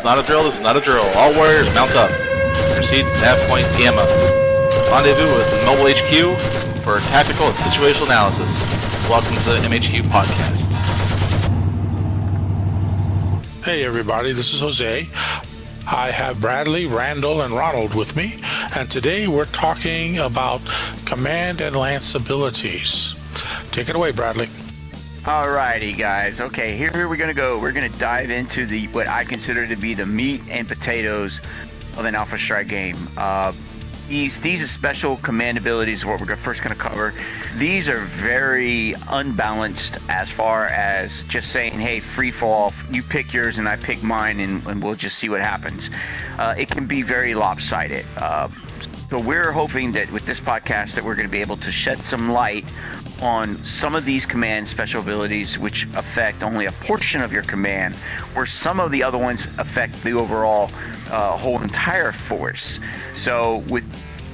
is not a drill, this is not a drill. All warriors mount up. Proceed to nav point Gamma. Rendezvous with Mobile HQ for tactical and situational analysis. Welcome to the MHQ podcast. Hey everybody, this is Jose. I have Bradley, Randall, and Ronald with me, and today we're talking about command and lance abilities. Take it away, Bradley. Alrighty, guys. Okay, here we're gonna go. We're gonna dive into what I consider to be the meat and potatoes of an Alpha Strike game. These are special command abilities. What we're first gonna cover. These are very unbalanced as far as just saying, "Hey, free fall. You pick yours and I pick mine, and we'll just see what happens." It can be very lopsided. So we're hoping that with this podcast that we're going to be able to shed some light on some of these command special abilities which affect only a portion of your command, where some of the other ones affect the overall whole entire force. So with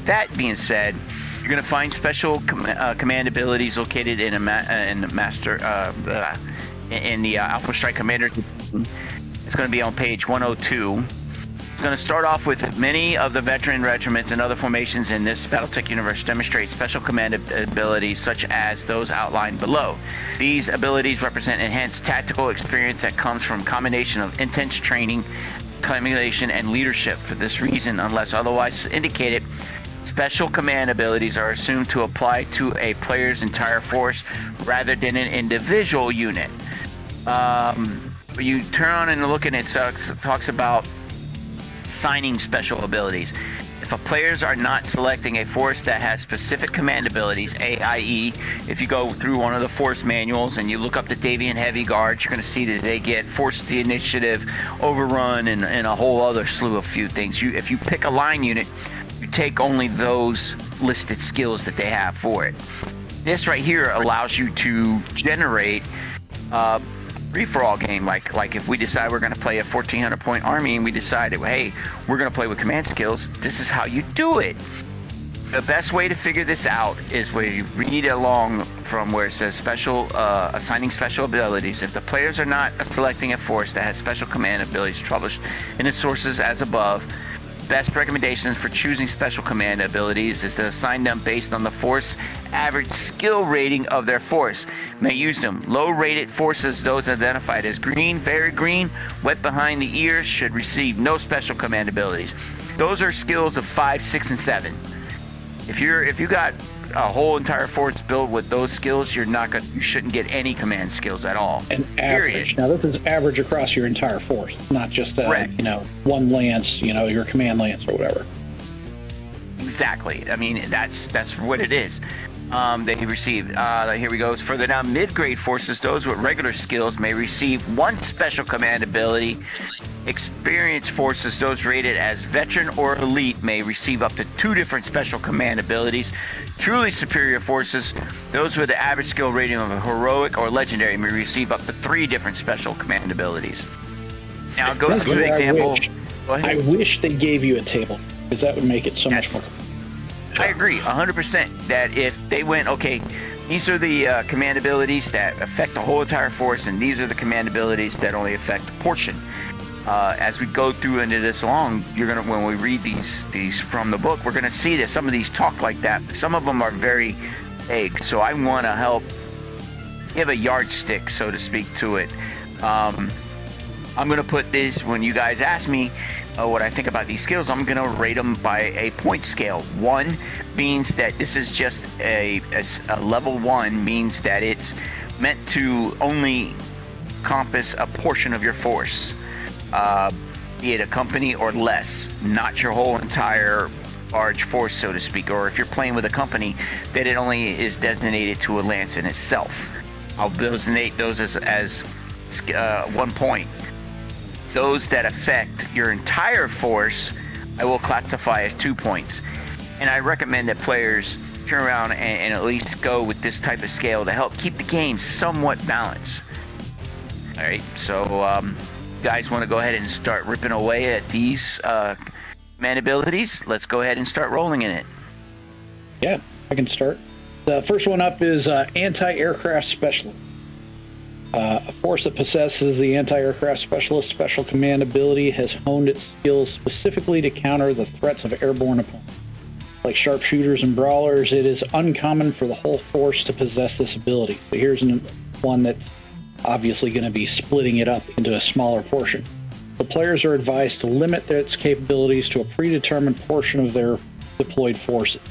that being said, you're going to find special command abilities located in the Alpha Strike Commander. It's going to be on page 102. It's going to start off with many of the veteran regiments and other formations in this BattleTech universe demonstrate special command abilities such as those outlined below. These abilities represent enhanced tactical experience that comes from a combination of intense training, accumulation, and leadership. For this reason, unless otherwise indicated, special command abilities are assumed to apply to a player's entire force rather than an individual unit. You turn on and look, and it talks about assigning special abilities. If a players are not selecting a force that has specific command abilities, i.e., if you go through one of the force manuals and you look up the Davian Heavy Guards, you're going to see that they get Force the Initiative, Overrun, and a whole other slew of few things. If you pick a line unit, you take only those listed skills that they have for it. This right here allows you to generate free-for-all game, like if we decide we're going to play a 1,400 point army and we decide that, hey, we're going to play with command skills, this is how you do it. The best way to figure this out is where you read along from where it says assigning special abilities. If the players are not selecting a force that has special command abilities published in its sources as above, best recommendations for choosing special command abilities is to assign them based on the force average skill rating of their force. May use them. Low rated forces, those identified as green, very green, wet behind the ears, should receive no special command abilities. Those are skills of 5, 6, and 7. If you got a whole entire force built with those skills, you shouldn't get any command skills at all. And average. Now this is average across your entire force, not just one lance, your command lance or whatever. Exactly. I mean, that's what it is. That he received. Here we go. Further down, mid-grade forces, those with regular skills may receive one special command ability. Experienced forces, those rated as veteran or elite, may receive up to 2 different special command abilities. Truly superior forces, those with the average skill rating of a heroic or legendary, may receive up to 3 different special command abilities. Now it goes through the example. I wish they gave you a table, because that would make it so much more. I agree 100% that if they went, okay, these are the command abilities that affect the whole entire force, and these are the command abilities that only affect a portion. As we go through into this along, when we read these from the book, we're gonna see that some of these talk like that. Some of them are very vague, so I want to help give a yardstick, so to speak, to it. I'm gonna put this, when you guys ask me what I think about these skills, I'm gonna rate them by a point scale. 1 means that this is just a level 1, means that it's meant to only encompass a portion of your force. Be it a company or less, not your whole entire large force, so to speak. Or if you're playing with a company, that it only is designated to a lance in itself. I'll designate those as 1 point. Those that affect your entire force, I will classify as 2 points. And I recommend that players turn around and at least go with this type of scale to help keep the game somewhat balanced. All right, so guys want to go ahead and start ripping away at these command abilities? Let's go ahead and start rolling in it. Yeah, I can start. The first one up is anti-aircraft specialist. A force that possesses the anti-aircraft specialist special command ability has honed its skills specifically to counter the threats of airborne opponents. Like sharpshooters and brawlers, it is uncommon for the whole force to possess this ability. So here's one that's obviously going to be splitting it up into a smaller portion. The players are advised to limit its capabilities to a predetermined portion of their deployed forces.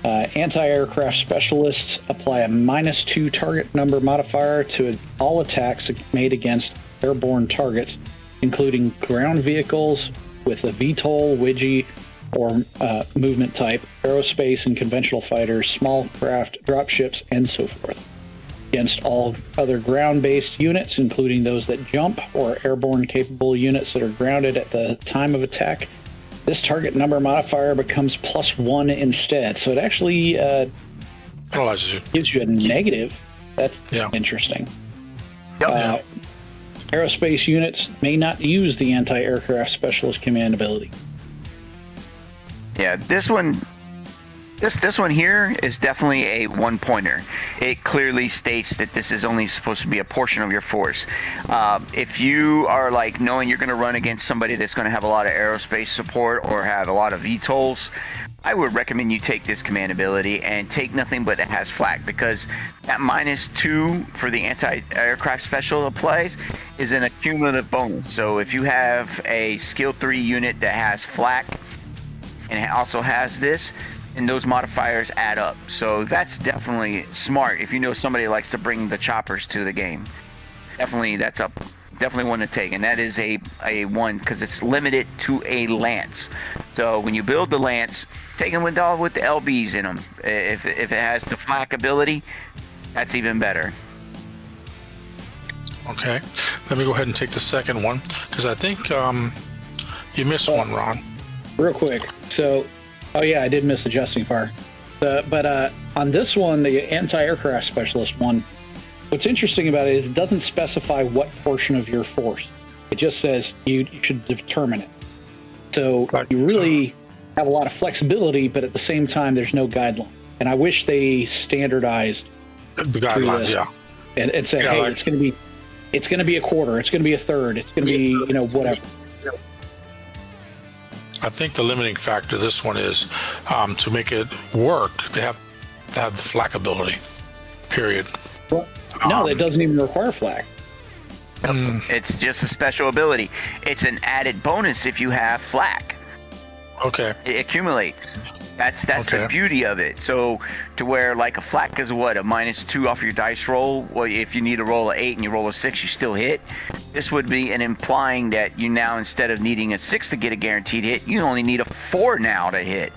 Anti-aircraft specialists apply a -2 target number modifier to all attacks made against airborne targets, including ground vehicles with a VTOL, Widgie, or movement type, aerospace and conventional fighters, small craft, dropships, and so forth. Against all other ground-based units, including those that jump, or airborne capable units that are grounded at the time of attack, this target number modifier becomes +1 instead. So it actually Penalizes you. gives you a negative. That's interesting. Aerospace units may not use the anti-aircraft specialist command ability. Yeah, this one here is definitely a one-pointer. It clearly states that this is only supposed to be a portion of your force. If you are like knowing you're going to run against somebody that's going to have a lot of aerospace support or have a lot of VTOLs, I would recommend you take this command ability and take nothing but it has flak, because that -2 for the anti-aircraft special applies is an accumulative bonus. So if you have a skill 3 unit that has flak and it also has this, and those modifiers add up. So that's definitely smart if you know somebody likes to bring the choppers to the game. Definitely, definitely one to take, and that is a one because it's limited to a lance. So when you build the lance, take them with the LBs in them. If it has the flak ability, that's even better. Okay, let me go ahead and take the second one because I think you missed one, Ron. Real quick. So, oh yeah, I did miss adjusting fire. But on this one, the anti-aircraft specialist one, what's interesting about it is it doesn't specify what portion of your force. It just says you should determine it. So you really have a lot of flexibility, but at the same time, there's no guideline. And I wish they standardized the guidelines, and said, hey, like, it's going to be a quarter, it's going to be a third, it's going to be whatever. I think the limiting factor of this one is to make it work, they have to have the flak ability, period. Well, no, it doesn't even require flak. It's just a special ability. It's an added bonus if you have flak. Okay. It accumulates. That's Okay. the beauty of it. So to where like a flak is what, a -2 off your dice roll? Well, if you need to roll an 8 and you roll a 6, you still hit. This would be an implying that you now, instead of needing a 6 to get a guaranteed hit, you only need a 4 now to hit,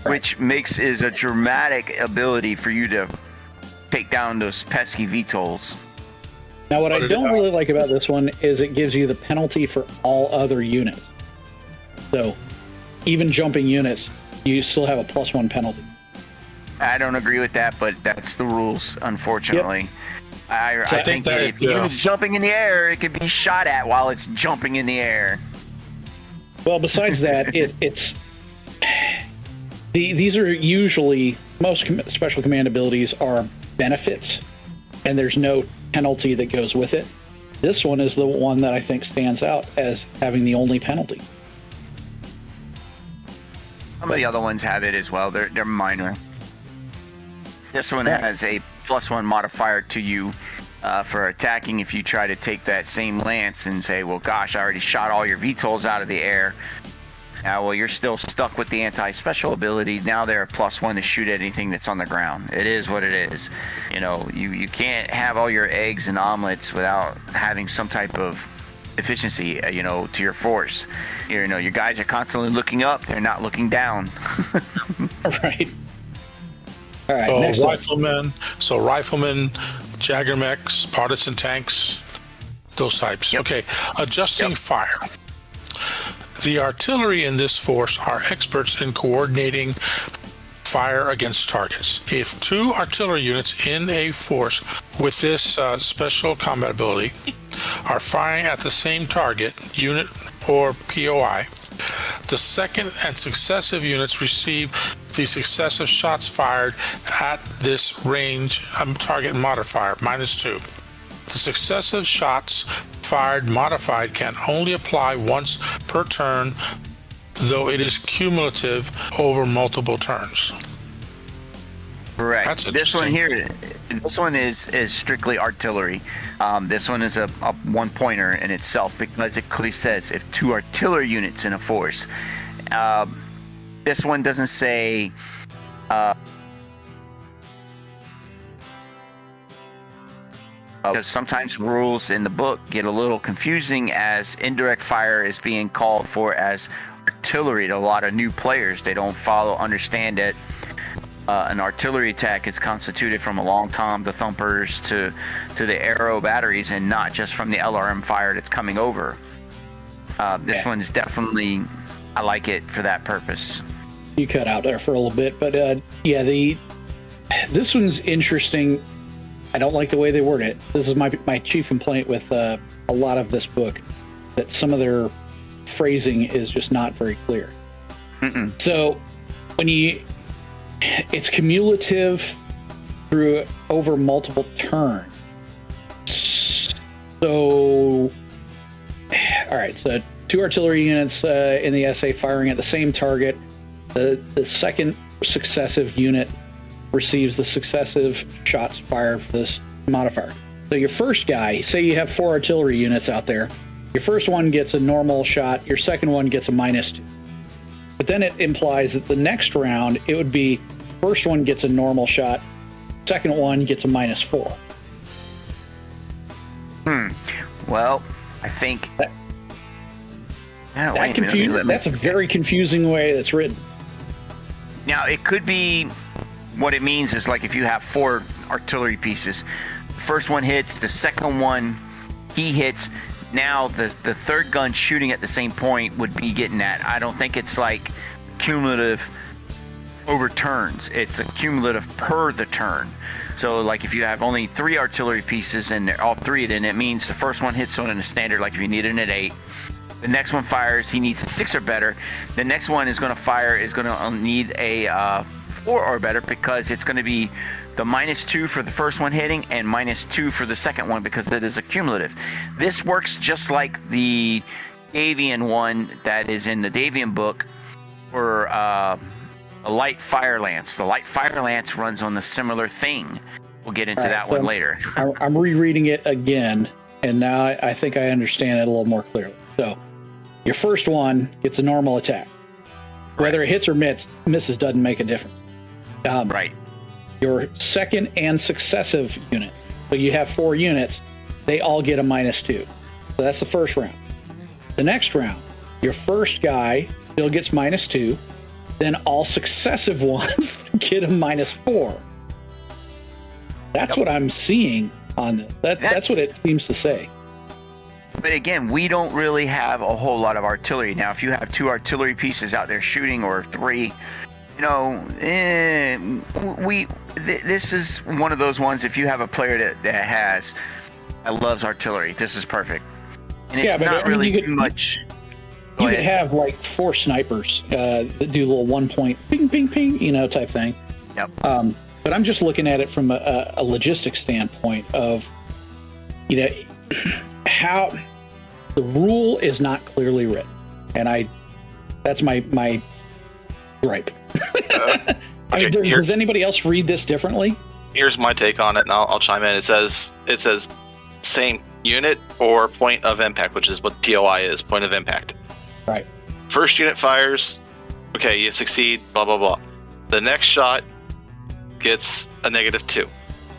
which is a dramatic ability for you to take down those pesky VTOLs. Now, what I don't really like about this one is it gives you the penalty for all other units. So even jumping units, you still have a +1 penalty. I don't agree with that, but that's the rules, unfortunately. Yep. I think that if units jumping in the air, it can be shot at while it's jumping in the air. Well, besides that, these are usually, most special command abilities are benefits, and there's no penalty that goes with it. This one is the one that I think stands out as having the only penalty. Some of the other ones have it as well. They're minor. This one has a +1 modifier to you for attacking if you try to take that same lance and say, well, gosh, I already shot all your VTOLs out of the air. Well, you're still stuck with the anti-special ability. Now they're a +1 to shoot at anything that's on the ground. It is what it is. You can't have all your eggs and omelets without having some type of efficiency, to your force. Your guys are constantly looking up. They're not looking down. Right. All right. Riflemen, Jagger mechs, partisan tanks, those types. Yep. Okay. Adjusting fire. The artillery in this force are experts in coordinating fire against targets. If 2 artillery units in a force with this special combat ability are firing at the same target, unit, or POI, the second and successive units receive the successive shots fired at this range target modifier, -2. The successive shots fired modified can only apply once per turn, though it is cumulative over multiple turns. Correct. That's This one interesting. here, this one is strictly artillery. This one is a one-pointer in itself because it clearly says if 2 artillery units in a force. This one doesn't say. Because sometimes rules in the book get a little confusing as indirect fire is being called for as artillery to a lot of new players. They don't understand it. An artillery attack is constituted from a long tom, the thumpers to the arrow batteries, and not just from the LRM fire that's coming over. This one is definitely, I like it for that purpose. You cut out there for a little bit, but this one's interesting. I don't like the way they word it. This is my chief complaint with a lot of this book, that some of their phrasing is just not very clear. So when it's cumulative over multiple turns. So, all right. So 2 artillery units in the essay firing at the same target. The second successive unit receives the successive shots fired for this modifier. So your first guy, say you have 4 artillery units out there, your first one gets a normal shot, your second one gets a -2. But then it implies that the next round, it would be first one gets a normal shot, second one gets a -4. Well, I think that's a very confusing way that's written. Now, it could be what it means is like if you have 4 artillery pieces, the first one hits, the second one he hits. Now the third gun shooting at the same point would be getting that. I don't think it's like cumulative over turns. It's a cumulative per the turn. So like if you have only 3 artillery pieces and they're all 3, then it means the first one hits on a standard, like if you need it at 8. The next one fires, he needs a 6 or better. The next one is going to fire, is going to need a 4 or better, because it's going to be the -2 for the first one hitting and -2 for the second one, because it is a cumulative. This works just like the Davian one that is in the Davian book for a light fire lance. The light fire lance runs on the similar thing. We'll get into that one later. I'm rereading it again, and now I think I understand it a little more clearly. So your first one gets a normal attack. Whether it hits or misses doesn't make a difference. Right. Your second and successive unit, so you have 4 units, they all get a -2. So that's the first round. The next round, your first guy still gets -2, then all successive ones get a -4. That's what I'm seeing on this. That's what it seems to say. But again, we don't really have a whole lot of artillery. Now, if you have 2 artillery pieces out there shooting, or 3, this is one of those ones, if you have a player that loves artillery, this is perfect. And it's not really too much. You could have like 4 snipers that do a little 1-point ping, ping, ping, type thing. Yep. But I'm just looking at it from a logistics standpoint of, how the rule is not clearly written. And that's my gripe. Okay, does anybody else read this differently? Here's my take on it, and I'll chime in. It says same unit or point of impact, which is what POI is, point of impact. Right. First unit fires, okay, you succeed, blah, blah, blah. The next shot gets a -2.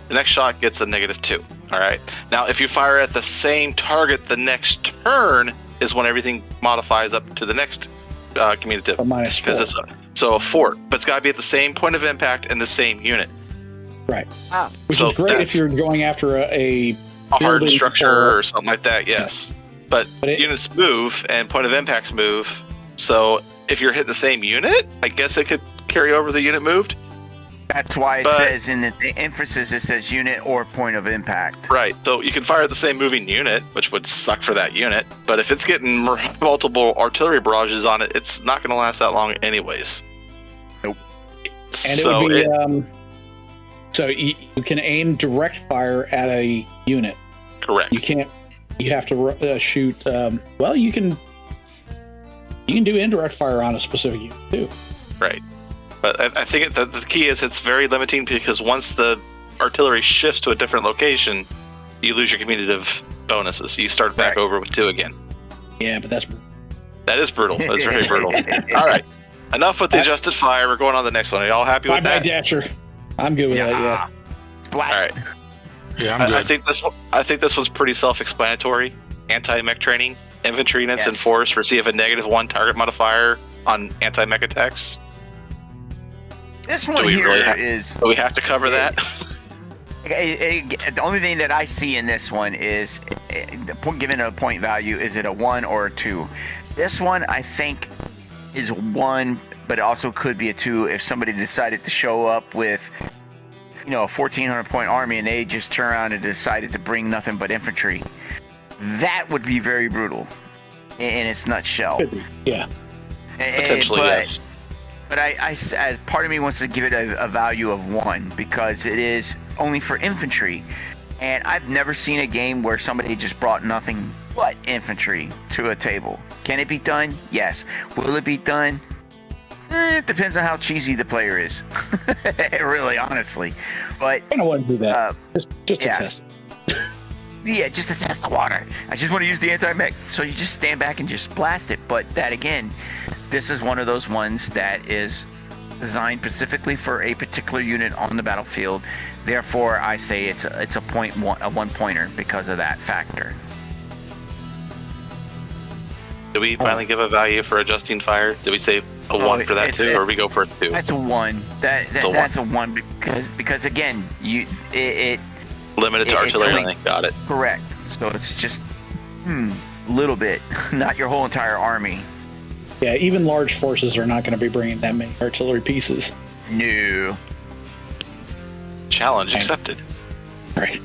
The next shot gets a -2. All right. Now, if you fire at the same target, the next turn is when everything modifies up to the next cumulative. A -4. So a 4, but it's got to be at the same point of impact and the same unit. Right. Ah. Which is great if you're going after a hardened structure or something like that, yes. But it, units move and point of impacts move. So if you're hitting the same unit, I guess it could carry over the unit moved. That's why it says in the emphasis, it says unit or point of impact. Right. So you can fire at the same moving unit, which would suck for that unit. But if it's getting multiple artillery barrages on it, it's not going to last that long anyways. Nope. And it would be... so you can aim direct fire at a unit. Correct. You can't. You have to shoot. Well, you can do indirect fire on a specific unit too. Right. But I think the key is it's very limiting because once the artillery shifts to a different location, you lose your commutative bonuses. You start back over with 2 again. Yeah, but that is brutal. That's very brutal. All right. Enough with the adjusted fire. We're going on to the next one. Are y'all happy with that? Dasher. I'm good with that. Yeah. All right. Yeah, I'm good. I think this one's pretty self-explanatory. Anti-mech training, infantry units and force receive a -1 target modifier on anti-mech attacks. This one here is. Do we have to cover that? The only thing that I see in this one is, given a point value, is it a 1 or a 2? This one, I think, is 1, but it also could be a 2 if somebody decided to show up with, a 1,400 point army and they just turn around and decided to bring nothing but infantry. That would be very brutal in its nutshell. Yeah. Potentially, yes. But part of me wants to give it a value of 1 because it is only for infantry. And I've never seen a game where somebody just brought nothing but infantry to a table. Can it be done? Yes. Will it be done? It depends on how cheesy the player is. Really, honestly. But I don't want to do that. Just to test. Yeah, just to test the water. I just want to use the anti-mech. So you just stand back and just blast it. But that again, this is one of those ones that is designed specifically for a particular unit on the battlefield. Therefore, I say it's a 1 pointer because of that factor. Do we finally give a value for adjusting fire? Do we say a 1 for that too, or we go for a 2? That's a 1. That's a 1 because again, it limited to artillery. Got it. Correct. So it's just a little bit, not your whole entire army. Yeah, even large forces are not going to be bringing that many artillery pieces. No. Challenge accepted. Right.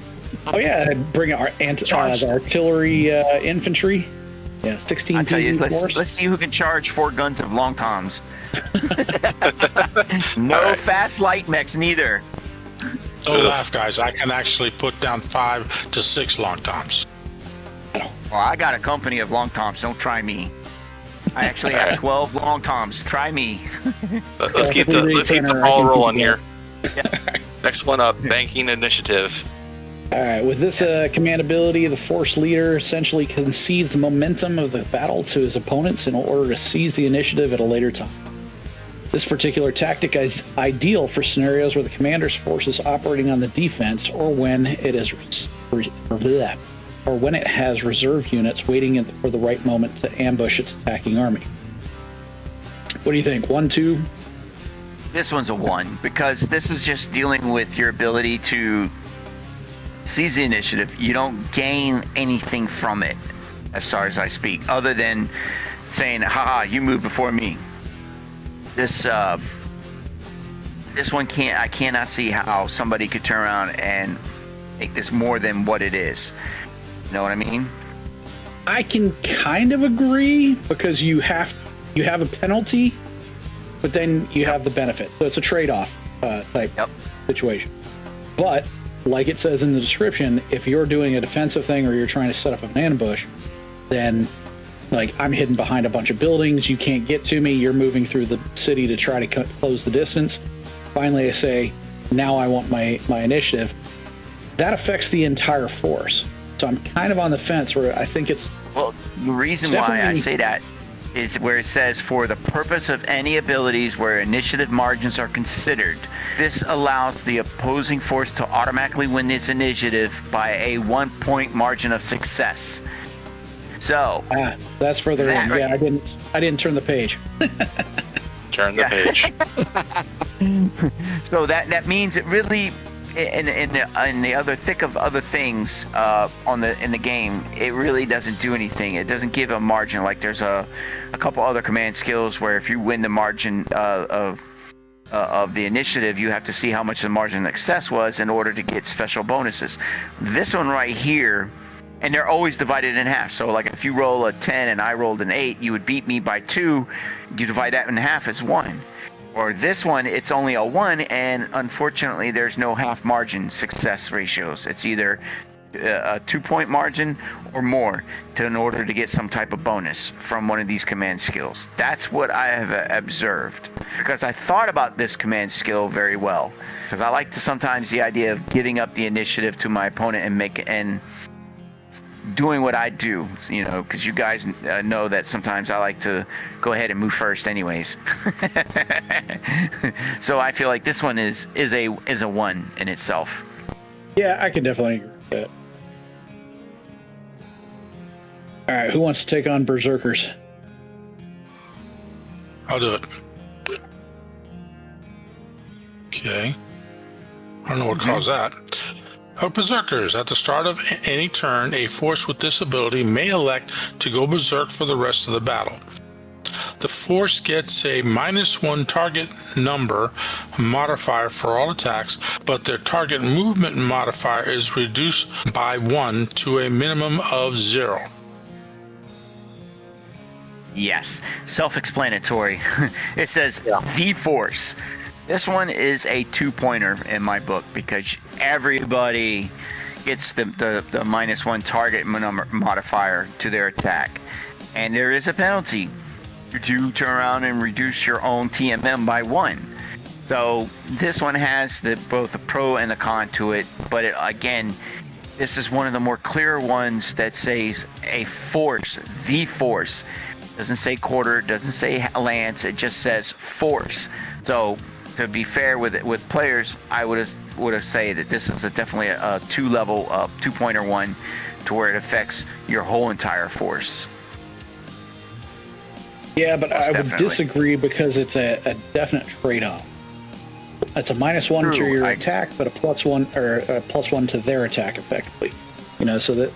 Oh yeah, bring our the artillery infantry. Yeah, 16 I tell you, force. let's see who can charge 4 guns of long toms. No fast light mechs neither. Don't laugh, guys. I can actually put down 5 to 6 long toms. Well, I got a company of long toms. Don't try me. I actually have 12 long toms. Try me. Let's keep the ball rolling here. Next one up, banking initiative. All right, with this command ability, the force leader essentially concedes the momentum of the battle to his opponents in order to seize the initiative at a later time. This particular tactic is ideal for scenarios where the commander's force is operating on the defense, or when it has reserve units waiting for the right moment to ambush its attacking army. What do you think? 1, 2? This one's a 1 because this is just dealing with your ability to seize the initiative. You don't gain anything from it, as far as I speak, other than saying, haha, you moved before me. This one I cannot see how somebody could turn around and make this more than what it is. You know what I mean? I can kind of agree because you have a penalty, but then you have the benefit. So it's a trade-off type situation. But like it says in the description, if you're doing a defensive thing or you're trying to set up an ambush, then like I'm hidden behind a bunch of buildings, you can't get to me, you're moving through the city to try to close the distance. Finally, I say, now I want my initiative. That affects the entire force. So I'm kind of on the fence where I think it's... Well, the reason why I say that is where it says, for the purpose of any abilities where initiative margins are considered, this allows the opposing force to automatically win this initiative by a 1 point margin of success. So that's further in. Right. Yeah, I didn't turn the page. Turn the page. So that means it really, in the other thick of other things in the game, it really doesn't do anything. It doesn't give a margin. Like there's a couple other command skills where if you win the margin of the initiative, you have to see how much the margin of success was in order to get special bonuses. This one right here, and they're always divided in half. So like if you roll a 10 and I rolled an 8, you would beat me by 2. You divide that in half as 1. Or this one, it's only a 1, and unfortunately there's no half margin success ratios. It's either a 2-point margin or more in order to get some type of bonus from one of these command skills. That's what I have observed, because I thought about this command skill very well, because I like to sometimes the idea of giving up the initiative to my opponent and doing what I do, you know, because you guys know that sometimes I like to go ahead and move first anyways. So I feel like this one is a 1 in itself. Yeah, I can definitely agree with that. All right, who wants to take on Berserkers? I'll do it. Okay. I don't know what caused that. Berserkers. At the start of any turn, a force with this ability may elect to go berserk for the rest of the battle. The force gets a -1 target number modifier for all attacks, but their target movement modifier is reduced by 1 to a minimum of 0. Yes, self-explanatory. It says the force. This one is a 2-pointer in my book, because everybody gets the -1 target modifier to their attack, and there is a penalty to turn around and reduce your own TMM by 1. So this one has both the pro and the con to it, but again, this is one of the more clear ones that says a force, the force. Doesn't say quarter, doesn't say lance, it just says force. So to be fair with players, I would have say that this is definitely a 2-level 2-pointer one, to where it affects your whole entire force. Yeah, but Most I would definitely. disagree, because it's a definite trade-off. It's a -1 to True, your attack, but a +1 or a +1 to their attack, effectively. You know, so that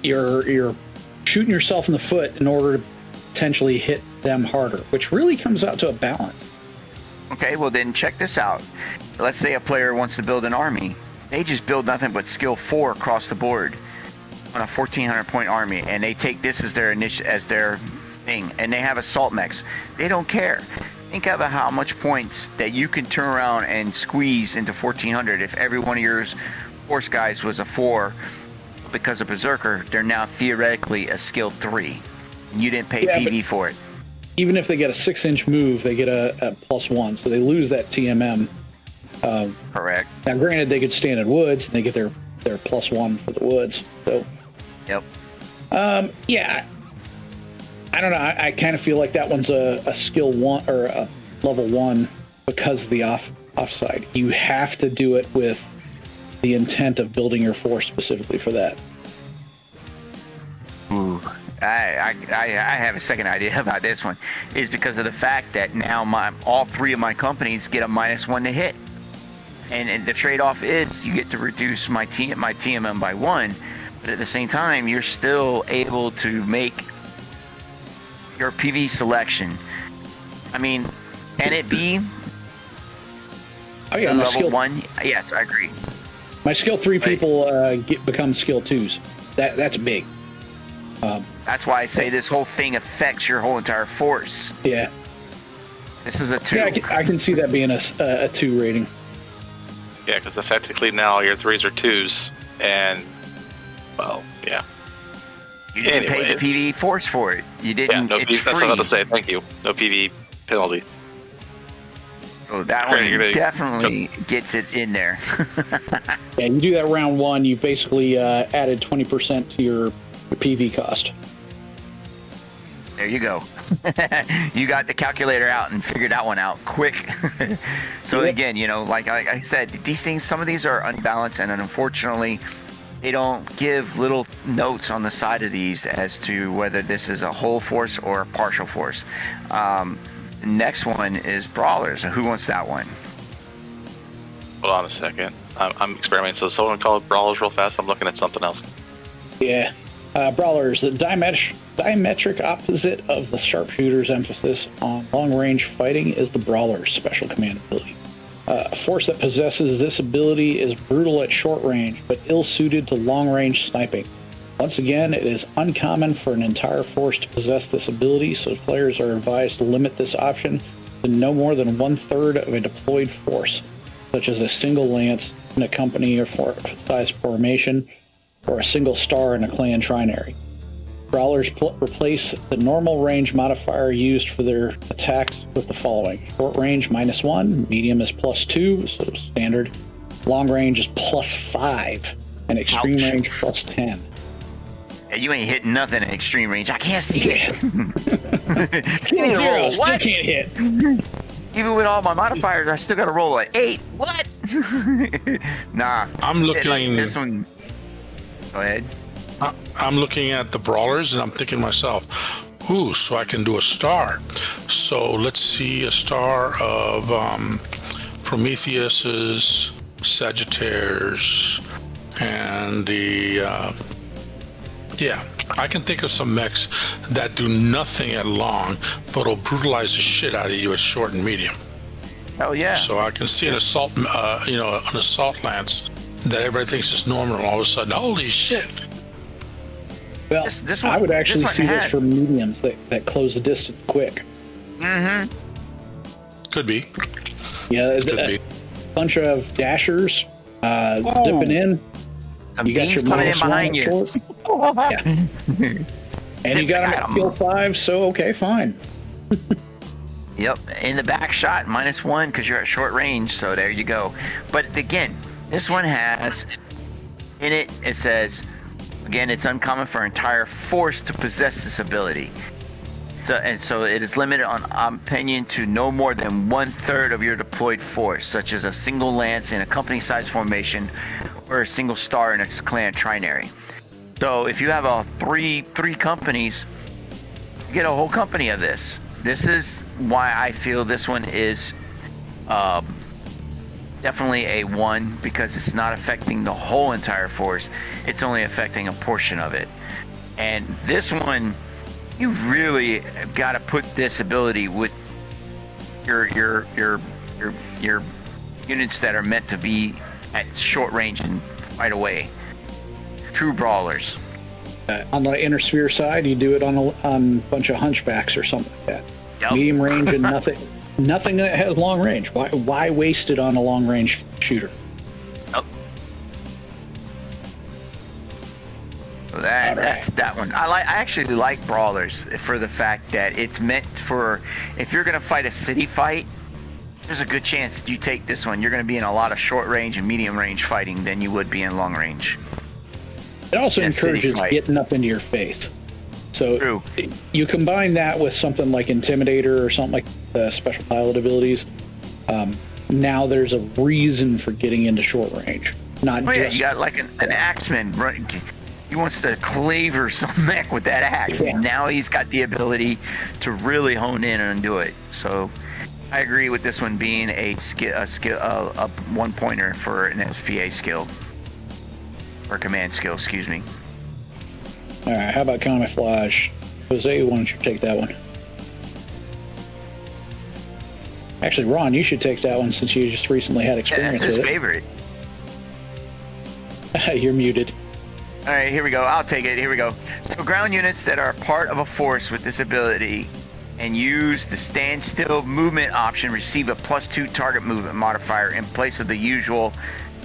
you're shooting yourself in the foot in order to potentially hit them harder, which really comes out to a balance. Okay, well then check this out. Let's say a player wants to build an army. They just build nothing but skill 4 across the board on a 1,400 point army, and they take this as their thing, and they have assault mechs. They don't care. Think about how much points that you can turn around and squeeze into 1,400 if every one of your force guys was a 4. Because of Berserker, they're now theoretically a skill 3. You didn't pay PV for it. Even if they get a 6-inch move, they get a +1, so they lose that TMM. Correct. Now, granted, they could stand in woods, and they get their +1 for the woods. So, Yep. yeah, I don't know. I kind of feel like that one's a skill 1 or a level 1 because of the offside. You have to do it with the intent of building your force specifically for that. Ooh. I have a second idea about this one. Is because of the fact that now all 3 of my companies get a -1 to hit, and the trade-off is you get to reduce my TMM by 1, but at the same time you're still able to make your PV selection. I mean, can it be Oh yeah, my level skill 1? Yes, I agree. My skill 3 people become skill 2s. That's big. That's why I say this whole thing affects your whole entire force. Yeah. This is a 2. Yeah, I can see that being a 2 rating. Yeah, because effectively now your 3s are 2s, and well, yeah. You didn't pay the PV force for it. You didn't. Yeah, no it's PV, free. that's what I was about to say. Thank you. No PV penalty. So that one definitely gets it in there. Yeah, you do that round 1, you've basically added 20% to your PV cost. There you go. You got the calculator out and figured that one out quick. So again, you know, like I said, these things, some of these are unbalanced, and unfortunately, they don't give little notes on the side of these as to whether this is a whole force or a partial force. The next one is Brawlers. Who wants that one? Hold on a second. I'm experimenting. So someone call it Brawlers real fast. I'm looking at something else. Yeah. Brawlers, the diametric opposite of the sharpshooter's emphasis on long-range fighting is the Brawler's special command ability. A force that possesses this ability is brutal at short range, but ill-suited to long-range sniping. Once again, it is uncommon for an entire force to possess this ability, so players are advised to limit this option to no more than 1/3 of a deployed force, such as a single lance, in a company or size formation, or a single star in a clan trinary. Brawlers replace the normal range modifier used for their attacks with the following. Short range -1, medium is +2, so standard. Long range is +5, and extreme Ouch. range +10. Yeah, you ain't hitting nothing in extreme range. I can't see it. Zero, roll. still What? can't hit. Even with all my modifiers, I still got to roll an 8. What? Nah. I'm looking. This one. Go ahead. I'm looking at the brawlers and I'm thinking to myself, ooh, so I can do a star. So let's see a star of Prometheus's, Sagittarius, and the yeah. I can think of some mechs that do nothing at long, but will brutalize the shit out of you at short and medium. Oh yeah. So I can see an assault, an assault lance that everybody thinks is normal, and all of a sudden, holy shit! Well, This one- I would actually this one see had- this for mediums that close the distance quick. Could be. Yeah, Could be. bunch of dashers dipping in. Some You got beans your coming in -1 behind at you. short. Yeah. And you got them at skill 5, so okay, fine. Yep, in the back shot, -1 because you're at short range, so there you go. But again, this one has, in it, it says, again, it's uncommon for an entire force to possess this ability. So it is limited on opinion to no more than 1/3 of your deployed force, such as a single lance in a company-sized formation or a single star in a clan trinary. So if you have three companies, you get a whole company of this. This is why I feel this one is definitely a 1, because it's not affecting the whole entire force. It's only affecting a portion of it. And this one, you really got to put this ability with your units that are meant to be at short range and fight away. True brawlers. On the inner sphere side, you do it on a bunch of hunchbacks or something like that. Yep. Medium range and nothing that has long range. Why waste it on a long range shooter? Yep. So that's that one. I actually like brawlers for the fact that it's meant for, if you're gonna fight a city fight, there's a good chance you take this one. You're gonna be in a lot of short range and medium range fighting than you would be in long range. It also Yeah, city encourages fight. getting up into your face. So True. you combine that with something like Intimidator or something like the special pilot abilities. Now there's a reason for getting into short range. Not Oh yeah, just you got like an axeman. He wants to cleaver some mech with that axe. Yeah. And now he's got the ability to really hone in and do it. So I agree with this one being a 1-pointer for an SPA skill. Or command skill, excuse me. All right, how about camouflage? Jose, why don't you take that one? Actually, Ron, you should take that one since you just recently had Yeah, experience that's his with favorite. it. You're muted. All right, here we go. I'll take it. Here we go. So ground units that are part of a force with this ability and use the standstill movement option receive a +2 target movement modifier in place of the usual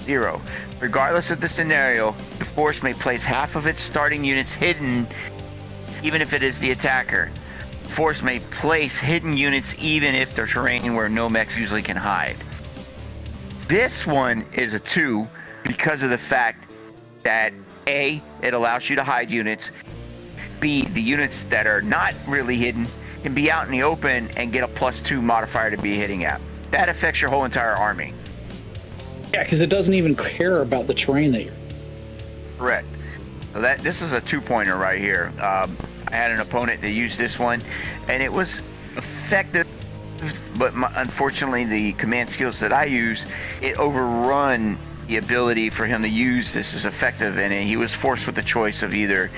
0. Regardless of the scenario, the force may place half of its starting units hidden, even if it is the attacker. The force may place hidden units even if they're terrain where no mechs usually can hide. This one is a 2 because of the fact that A, it allows you to hide units. B, the units that are not really hidden can be out in the open and get a +2 modifier to be hitting at. That affects your whole entire army. Yeah, because it doesn't even care about the terrain that you're. Correct. So this is a 2-pointer right here. I had an opponent that used this one, and it was effective. But unfortunately, the command skills that I use, it overrun the ability for him to use this as effective, and he was forced with the choice of either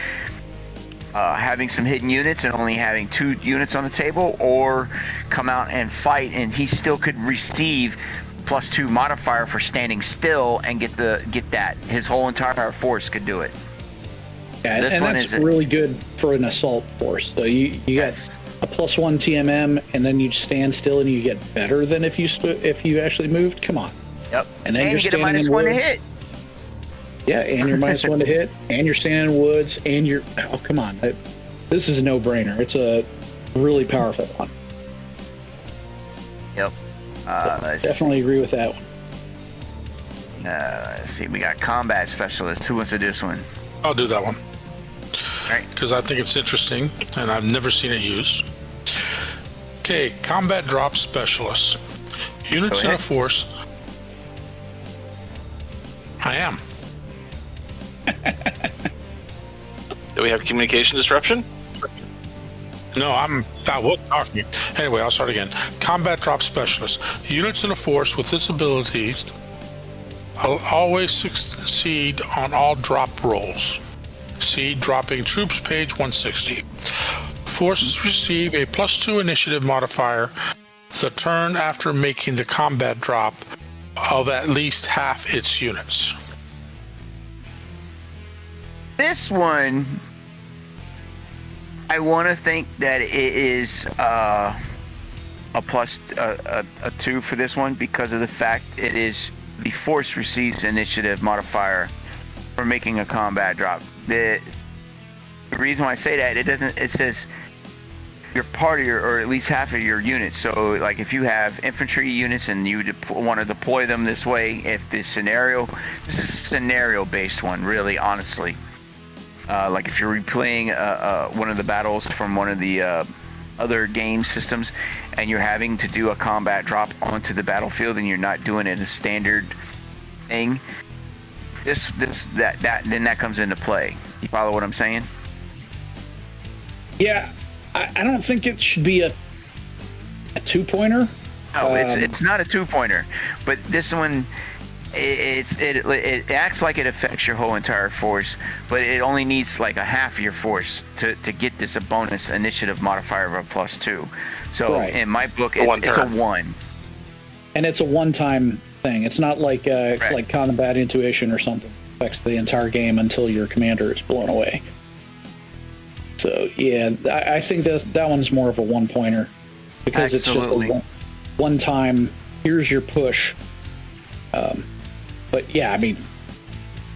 having some hidden units and only having 2 units on the table, or come out and fight, and he still could receive +2 modifier for standing still and get that. His whole entire force could do it. Yeah, This and one that's is really good for an assault force. So you Yes. got a +1 TMM, and then you stand still, and you get better than if you actually moved. Come on. Yep. And then you get a standing in -1 to woods. hit. Yeah, and you're -1 to hit, and you're standing in woods, and you're... Oh, come on. This is a no-brainer. It's a really powerful one. Yep. Definitely agree with that one. Let's see. We got combat specialist. Who wants to do this one? I'll do that one All right. because I think it's interesting and I've never seen it used. Okay, combat drop specialist. Units in a force. I am. Do we have communication disruption? No, I was talking. Anyway, I'll start again. Combat drop specialist. Units in a force with this ability always succeed on all drop rolls. See dropping troops, page 160. Forces receive a +2 initiative modifier the turn after making the combat drop of at least half its units. This one, I want to think that it is a +2 for this one because of the fact it is the force receives initiative modifier for making a combat drop. The reason why I say that, it says your part of your, or at least half of your units. So like if you have infantry units and you want to deploy them this way, if this is a scenario based one, really, honestly. Like if you're replaying one of the battles from one of the other game systems and you're having to do a combat drop onto the battlefield and you're not doing it a standard thing, then that comes into play. You follow what I'm saying? Yeah, I don't think it should be a 2-pointer. No, it's not a 2-pointer, but this one, it acts like it affects your whole entire force, but it only needs like a half of your force to get this a bonus initiative modifier of a +2. So right. In my book, it's a 1. And it's a one-time thing. It's not like like combat intuition or something. It affects the entire game until your commander is blown away. So yeah, I think that one's more of a 1-pointer because Absolutely. it's just a one-time. Here's your push. But yeah, I mean,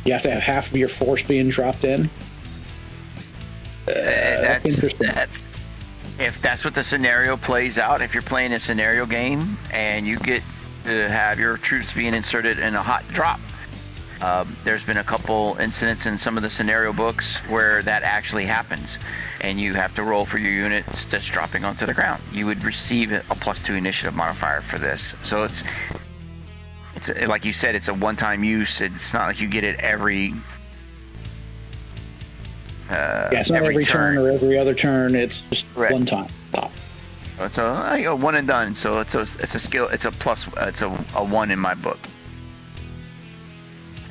you have to have half of your force being dropped in. That's interesting. If that's what the scenario plays out. If you're playing a scenario game and you get to have your troops being inserted in a hot drop, there's been a couple incidents in some of the scenario books where that actually happens, and you have to roll for your units that's dropping onto the ground. You would receive a +2 initiative modifier for this. So it's like you said, it's a one-time use. It's not like you get it every. It's not every turn or every other turn. It's just one time. Pop. It's a one and done. So it's a skill. It's a plus. It's a 1 in my book.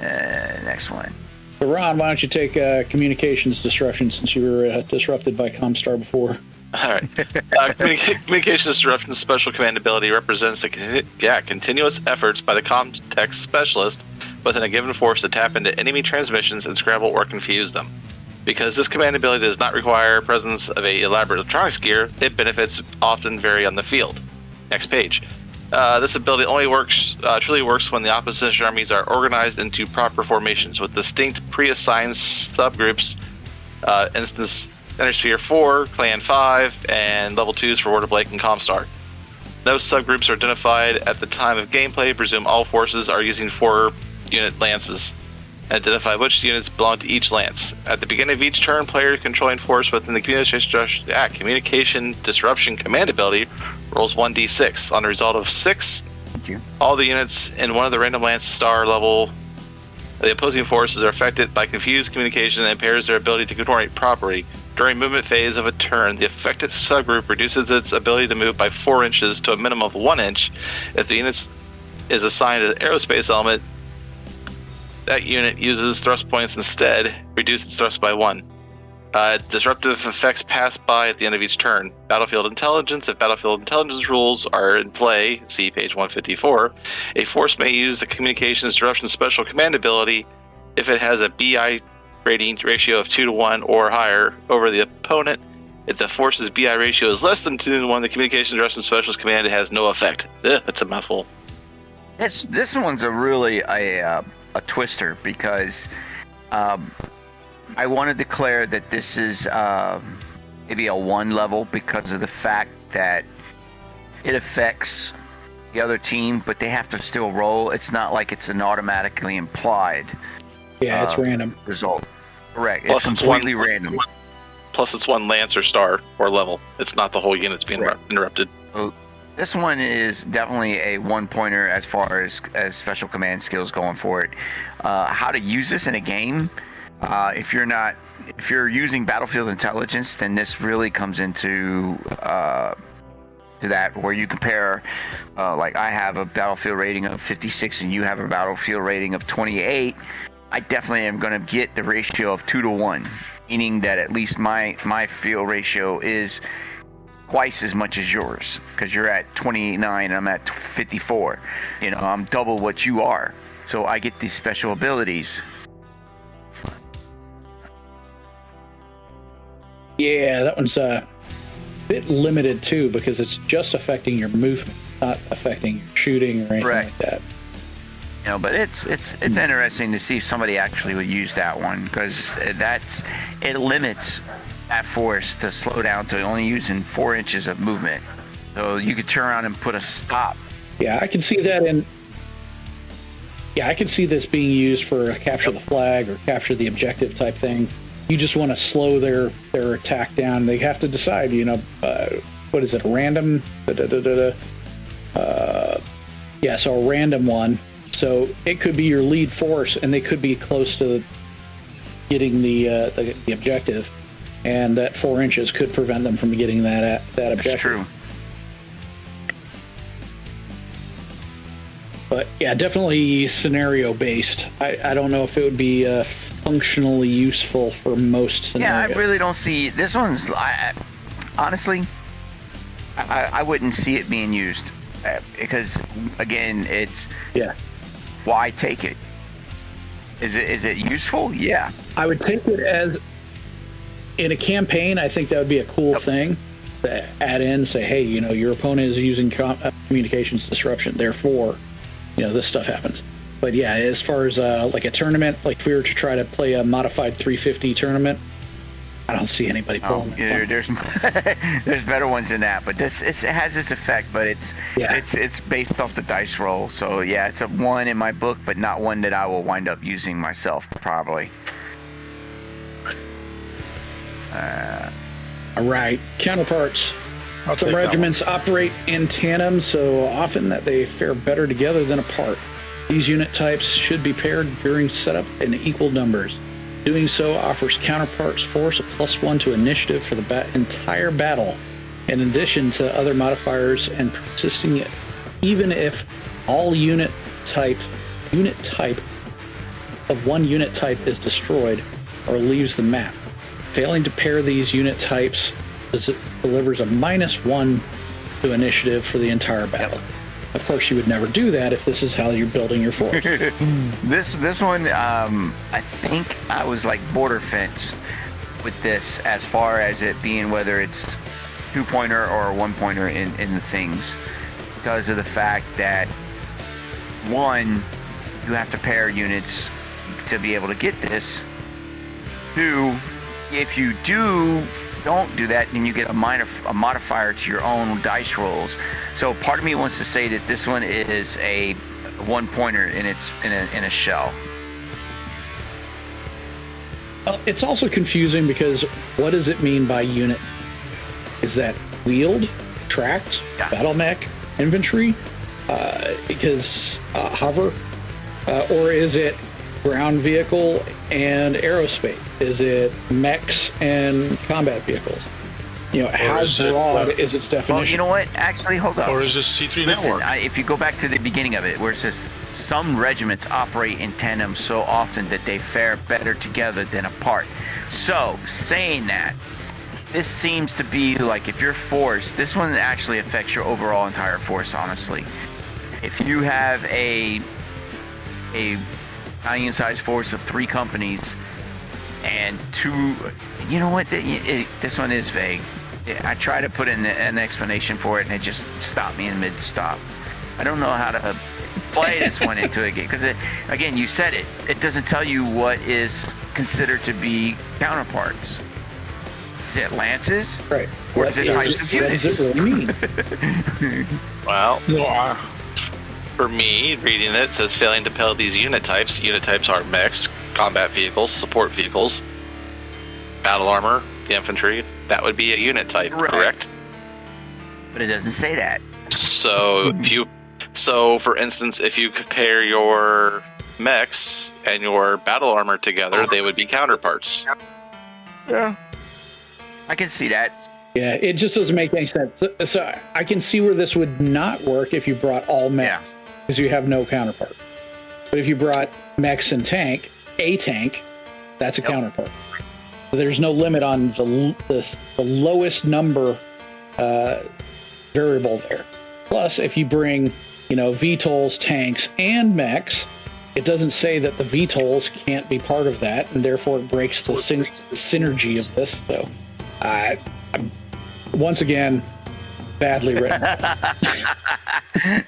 Next one. So Ron, why don't you take communications disruption since you were disrupted by Comstar before? All right. Communications disruption special command ability represents the continuous efforts by the context specialist within a given force to tap into enemy transmissions and scramble or confuse them. Because this command ability does not require presence of a elaborate electronics gear, its benefits often vary on the field. Next page. This ability only truly works when the opposition armies are organized into proper formations with distinct pre-assigned subgroups. Instance Intersphere 4, Clan 5, and Level 2s for Word of Lake and Comstar. No subgroups are identified at the time of gameplay. Presume all forces are using 4-unit lances. Identify which units belong to each lance. At the beginning of each turn, player controlling force within the communication disruption command ability rolls 1d6. On the result of 6, all the units in one of the random lance star level the opposing forces are affected by confused communication and impairs their ability to coordinate properly. During movement phase of a turn, the affected subgroup reduces its ability to move by 4 inches to a minimum of 1 inch. If the unit is assigned an aerospace element, that unit uses thrust points instead, reduce its thrust by 1. Disruptive effects pass by at the end of each turn. Battlefield intelligence. If battlefield intelligence rules are in play, see page 154, a force may use the communications disruption special command ability if it has a BI rating ratio of 2-to-1 or higher over the opponent. If the force's BI ratio is less than 2-to-1, the communications disruption specialist command has no effect. That's a mouthful. This one's a twister because I want to declare that this is maybe a 1 level because of the fact that it affects the other team, but they have to still roll. It's not like it's an automatically implied. Yeah, it's random result. Correct. Plus it's completely random. Plus, it's 1 Lancer star or level. It's not the whole unit's being interrupted. So this one is definitely a 1-pointer as far as special command skills going for it. How to use this in a game? If you're using battlefield intelligence, then this really comes into to that where you compare. Like I have a battlefield rating of 56, and you have a battlefield rating of 28. I definitely am going to get the ratio of 2 to 1, meaning that at least my field ratio is twice as much as yours, because you're at 29 and I'm at 54. You know, I'm double what you are, so I get these special abilities. Yeah, that one's a bit limited too, because it's just affecting your movement, not affecting your shooting or anything like that. You know, but it's interesting to see if somebody actually would use that one, because it limits that force to slow down to only using 4 inches of movement. So you could turn around and put a stop. Yeah, I can see that I can see this being used for a capture the flag or capture the objective type thing. You just want to slow their attack down. They have to decide, what is it, a random? Yeah, so a random one. So it could be your lead force, and they could be close to getting the objective, and that 4 inches could prevent them from getting that objective. That's true. But yeah, definitely scenario based. I don't know if it would be functionally useful for most scenarios. Yeah, I really don't see this one's. Honestly, I wouldn't see it being used because again, it's why take it? Is it useful? Yeah, I would take it as in a campaign. I think that would be a cool thing to add in. Say, hey, your opponent is using communications disruption, therefore, this stuff happens. But yeah, as far as like a tournament, like if we were to try to play a modified 350 tournament, I don't see anybody pulling that. There's better ones than that, but it has its effect, but it's based off the dice roll. So yeah, it's a 1 in my book, but not one that I will wind up using myself probably. All right, counterparts. Some regiments operate in tandem so often that they fare better together than apart. These unit types should be paired during setup in equal numbers. Doing so offers counterparts force a +1 to initiative for the entire battle, in addition to other modifiers and persisting even if all unit type of one unit type is destroyed or leaves the map. Failing to pair these unit types delivers a -1 to initiative for the entire battle. Of course, you would never do that if this is how you're building your force. This one, I think I was like border fence with this as far as it being whether it's 2-pointer or a 1-pointer in the things, because of the fact that 1, you have to pair units to be able to get this. 2, if you don't do that, then you get a modifier to your own dice rolls. So part of me wants to say that this one is a 1-pointer in a shell. Well, it's also confusing because what does it mean by unit? Is that wheeled, tracked, battle mech, infantry? Because hover, or is it ground vehicle and aerospace? Is it mechs and combat vehicles? How broad is its definition? Well, you know what? Actually, hold on. Or is this C3 Listen, network? if you go back to the beginning of it, where it says some regiments operate in tandem so often that they fare better together than apart. So, saying that, this seems to be like if you're forced, this one actually affects your overall entire force, honestly. If you have a battalion-sized force of 3 companies and 2, you know what? This one is vague. I try to put in an explanation for it, and it just stopped me in mid-stop. I don't know how to play this one into a game because again, you said it. It doesn't tell you what is considered to be counterparts. Is it lances? Right. Or is it types of What units? does it really mean? Well, No, for me, reading it says failing to pell these unit types. Unit types are mechs, combat vehicles, support vehicles, battle armor, the infantry. That would be a unit type, correct? But it doesn't say that. So for instance, if you compare your mechs and your battle armor together, they would be counterparts. Yeah. I can see that. Yeah, it just doesn't make any sense. So I can see where this would not work if you brought all mechs, because you have no counterpart. But if you brought mechs and a tank, that's a counterpart. So there's no limit on the lowest number variable there. Plus, if you bring, VTOLs, tanks, and mechs, it doesn't say that the VTOLs can't be part of that, and therefore it breaks the synergy of this. So, once again, badly written.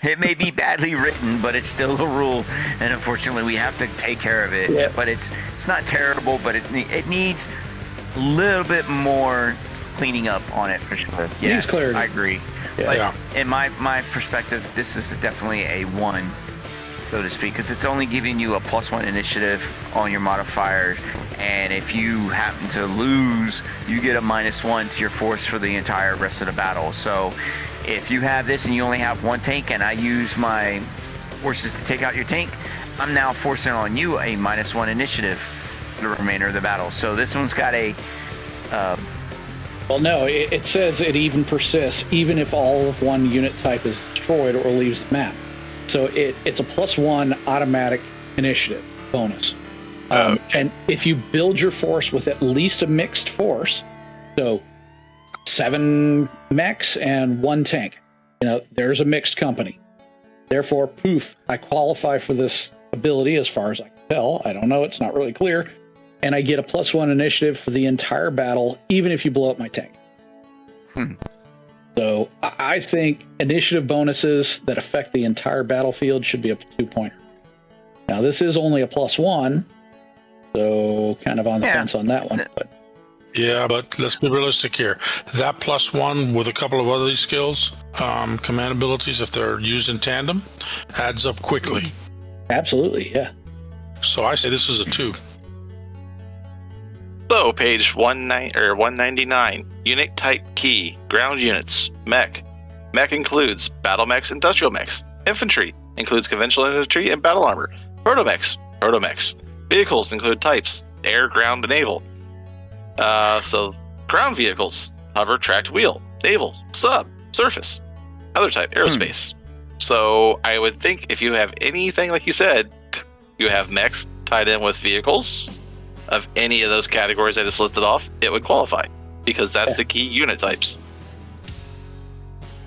It may be badly written, but it's still a rule, and unfortunately, we have to take care of it. Yeah. But it's not terrible, but it needs a little bit more cleaning up on it for sure. Yes, clarity. I agree. Yeah. But Yeah. in my perspective, this is definitely a 1, so to speak, because it's only giving you a +1 initiative on your modifier, and if you happen to lose, you get a -1 to your force for the entire rest of the battle. So if you have this and you only have 1 tank, and I use my forces to take out your tank, I'm now forcing on you a -1 initiative for the remainder of the battle. So this one's got a Well, no, it says it even persists even if all of one unit type is destroyed or leaves the map. So it's a +1 automatic initiative bonus. And if you build your force with at least a mixed force, so 7 mechs and 1 tank, there's a mixed company. Therefore, poof, I qualify for this ability as far as I can tell. I don't know, it's not really clear. And I get a +1 initiative for the entire battle, even if you blow up my tank. So I think initiative bonuses that affect the entire battlefield should be a 2-pointer. Now, this is only a +1, so kind of on the fence on that one. But yeah, but let's be realistic here. That +1 with a couple of other skills, command abilities, if they're used in tandem, adds up quickly. absolutely, yeah. So I say this is a 2. So, page 199, unit type key, ground units, mech. Mech includes battle mechs, industrial mechs. Infantry includes conventional infantry and battle armor. Protomechs. Vehicles include types, air, ground, and naval. So, ground vehicles, hover, tracked wheel, naval, sub, surface. Other type, aerospace. So, I would think if you have anything like you said, you have mechs tied in with vehicles of any of those categories I just listed off, it would qualify because that's the key unit types.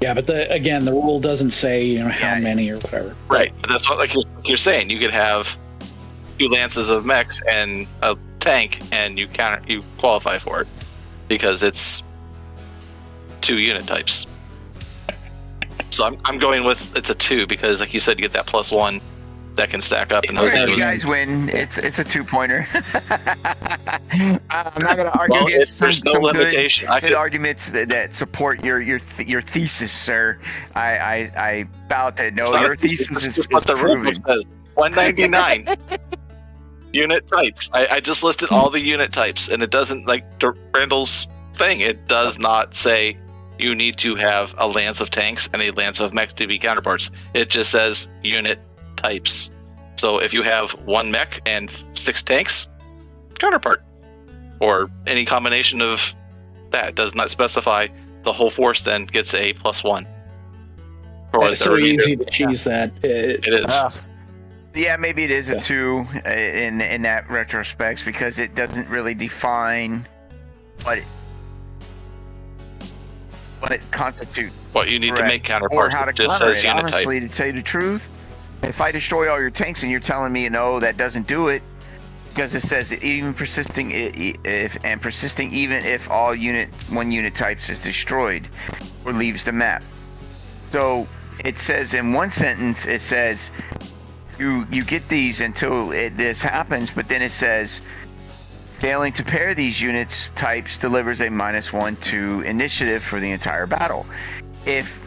Yeah, but the rule doesn't say how many or whatever. Right, but that's what you're saying. You could have 2 lances of mechs and a tank, and you qualify for it because it's 2 unit types. So I'm going with it's a 2 because, like you said, you get that +1 that can stack up. And you guys win. It's a 2-pointer. I'm not going to argue against there's no limitation. Good arguments that support your thesis, sir. I bow to no. Your thesis is what the rule proven. says. 199 unit types. I just listed all the unit types, and it doesn't, like Randall's thing, it does not say you need to have a lance of tanks and a lance of mechs to be counterparts. It just says unit types. So if you have 1 mech and 6 tanks, counterpart, or any combination of that, does not specify the whole force, then gets a +1. It's so easy to cheese that. It is. Yeah, maybe it is a 2 in that retrospect because it doesn't really define what it constitutes. What you need to make or counterparts. how to It just counter says it. unit Honestly, type. to tell you the truth, if I destroy all your tanks and you're telling me no, that doesn't do it, because it says even persisting even if all one unit types is destroyed or leaves the map. So it says in one sentence, it says you get these until this happens, but then it says failing to pair these units types delivers a -1 to initiative for the entire battle. If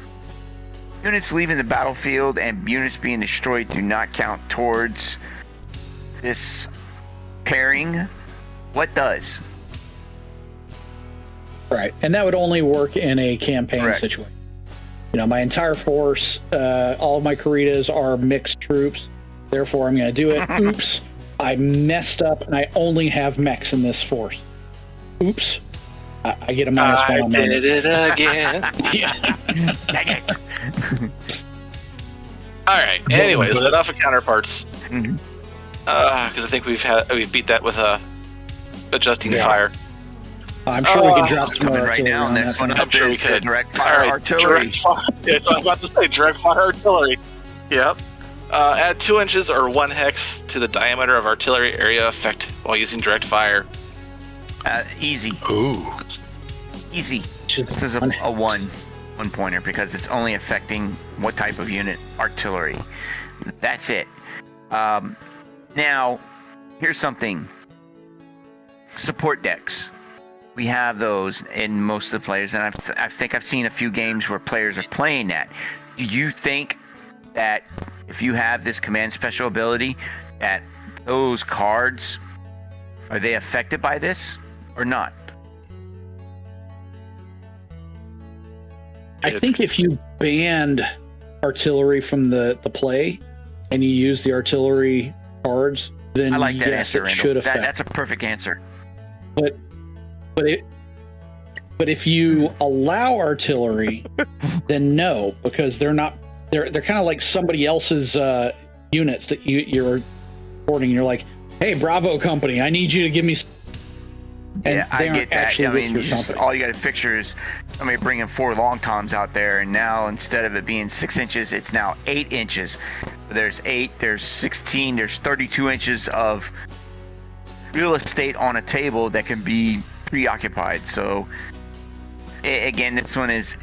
units leaving the battlefield and units being destroyed do not count towards this pairing, what does? Right, and that would only work in a campaign Correct. situation. You know, my entire force, all of my Karitas are mixed troops. Therefore, I'm going to do it. Oops, I messed up, and I only have mechs in this force. Oops, I get a -1 I on my did it again. Yeah. All right. Anyways, enough of counterparts. Mhm. Because I think we've beat that with adjusting fire. I'm sure we can drop It's some more coming right artillery now. on Next that. one I'm up sure we is could. direct All fire right, artillery. direct fire. Yeah, so I'm about to say direct fire artillery. Yep. Add 2 inches or 1 hex to the diameter of artillery area effect while using direct fire. Easy. Ooh. Easy. This is a one pointer because it's only affecting what type of unit? Artillery. That's it. Now, here's something. Support decks. We have those in most of the players, and I think I've seen a few games where players are playing that. Do you think that if you have this command special ability, that those cards, are they affected by this or not? I think if you banned artillery from the play and you use the artillery cards, then I like that yes, answer, it Randall. should affect. That's a perfect answer. But if you allow artillery, then no, because they're not. They're kind of like somebody else's units that you're supporting. You're like, hey, Bravo Company, I need you to give me. And Yeah, I they aren't get that. actually I with mean, your you just, company. all you got to picture is somebody bringing 4 long toms out there, and now instead of it being 6 inches, it's now 8 inches. There's 8, there's 16, there's 32 inches of real estate on a table that can be preoccupied. So, again, this one is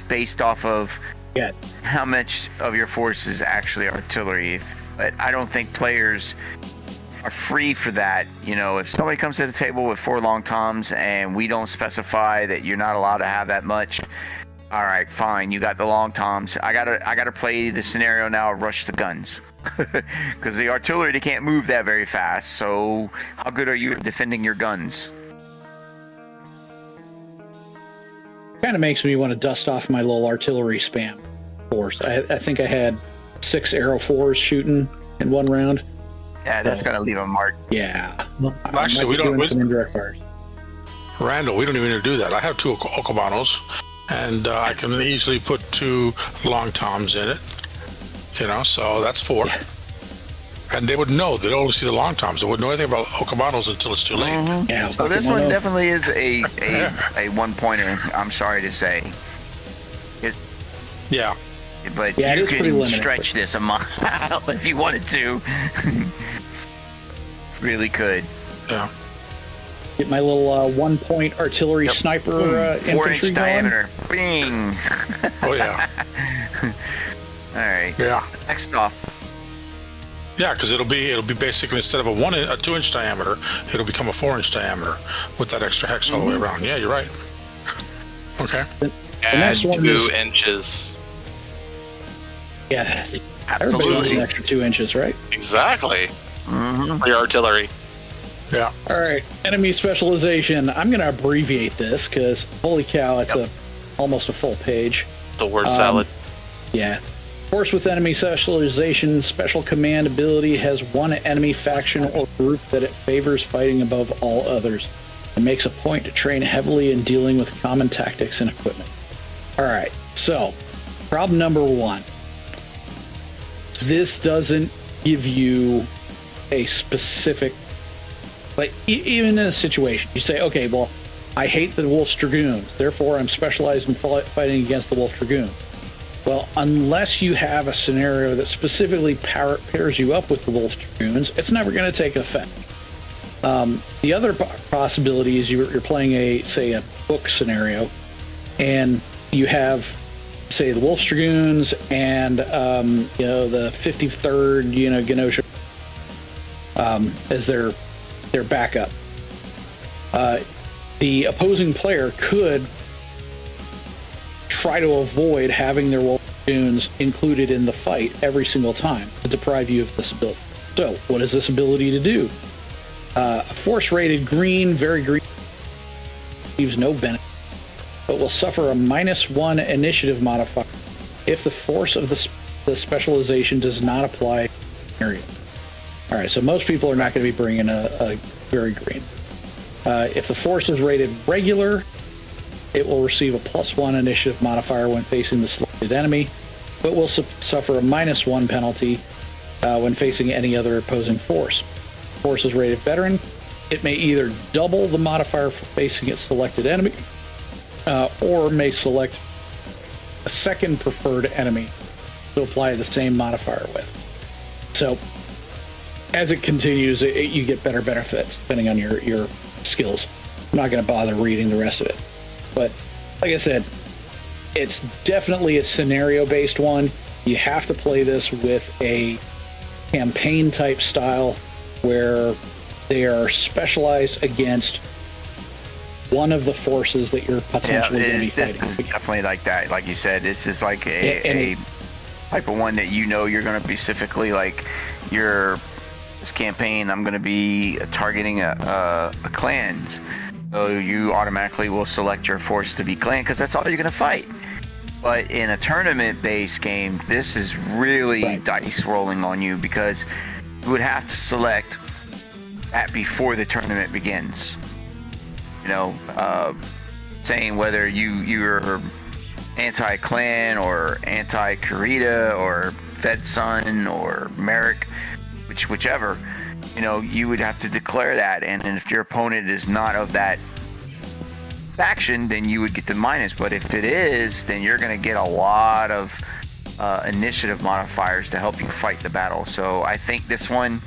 based off of Yeah. how much of your force is actually artillery. But I don't think players are free for that. You know, if somebody comes to the table with 4 long toms and we don't specify that you're not allowed to have that much, all right, fine, you got the long toms. I gotta play the scenario now of rush the guns. Because the artillery, they can't move that very fast. So how good are you at defending your guns? Kind of makes me want to dust off my little artillery spam force. I think I had 6 Arrow 4s shooting in one round. Yeah, that's gonna leave a mark. Yeah. Actually, we don't- Some indirect fires. Randall, we don't even do that. I have 2 Okabanos, and I can easily put 2 long toms in it. You know, so that's 4. Yeah. And they would know. They'd only see the long toms. They wouldn't know anything about Okabanos until it's too late. Yeah. So this one definitely is a 1 pointer. I'm sorry to say, Yeah. but Yeah, it you is pretty can limited. stretch this a mile if you wanted to. Really could. Yeah. Get my little 1-point artillery sniper 4-inch infantry going. diameter. Bing. Oh, yeah. All right. Yeah. Next off. Yeah, because it'll be basically, instead of a 2-inch diameter, it'll become a 4-inch diameter with that extra hex all the way around. Yeah, you're right. Okay. Add next one 2 is- inches. Yeah. Everybody wants an Absolutely. extra 2 inches, right? Exactly. Mm-hmm. For your artillery. Yeah. All right. Enemy specialization. I'm going to abbreviate this because, holy cow, it's almost a full page. The word salad. Yeah. Force with enemy specialization, special command ability has one enemy faction or group that it favors fighting above all others and makes a point to train heavily in dealing with common tactics and equipment. All right. So, problem number 1. This doesn't give you a specific, like, even in a situation, you say, okay, well, I hate the Wolf's Dragoons, therefore I'm specialized in fighting against the Wolf Dragoons. Well, unless you have a scenario that specifically pairs you up with the Wolf Dragoons, it's never going to take effect. The other possibility is you're playing a book scenario, and you have say the Wolf Dragoons and the 53rd Genosha as their backup. The opposing player could try to avoid having their Wolf Dragoons included in the fight every single time to deprive you of this ability. So, what is this ability to do? Force rated green, very green, receives no benefit, but will suffer a -1 initiative modifier if the force of the specialization does not apply in the area. All right, so most people are not going to be bringing a very green. If the force is rated regular, it will receive a +1 initiative modifier when facing the selected enemy, but will suffer a -1 penalty when facing any other opposing force. Force is rated veteran. It may either double the modifier for facing its selected enemy, or may select a second preferred enemy to apply the same modifier with. So, as it continues, you get better benefits depending on your skills. I'm not going to bother reading the rest of it. But, like I said, it's definitely a scenario-based one. You have to play this with a campaign-type style where they are specialized against one of the forces that you're potentially going to be fighting. It's definitely like that. Like you said, this is like a type of one that you're going to be specifically like this campaign. I'm going to be targeting a clans, so you automatically will select your force to be clan because that's all you're going to fight. But in a tournament-based game, this is really dice rolling on you because you would have to select that before the tournament begins. Saying whether you're anti-clan or anti-Karita or Fedsun or Merrick, whichever, you would have to declare that. And if your opponent is not of that faction, then you would get the minus. But if it is, then you're going to get a lot of initiative modifiers to help you fight the battle. So I think this one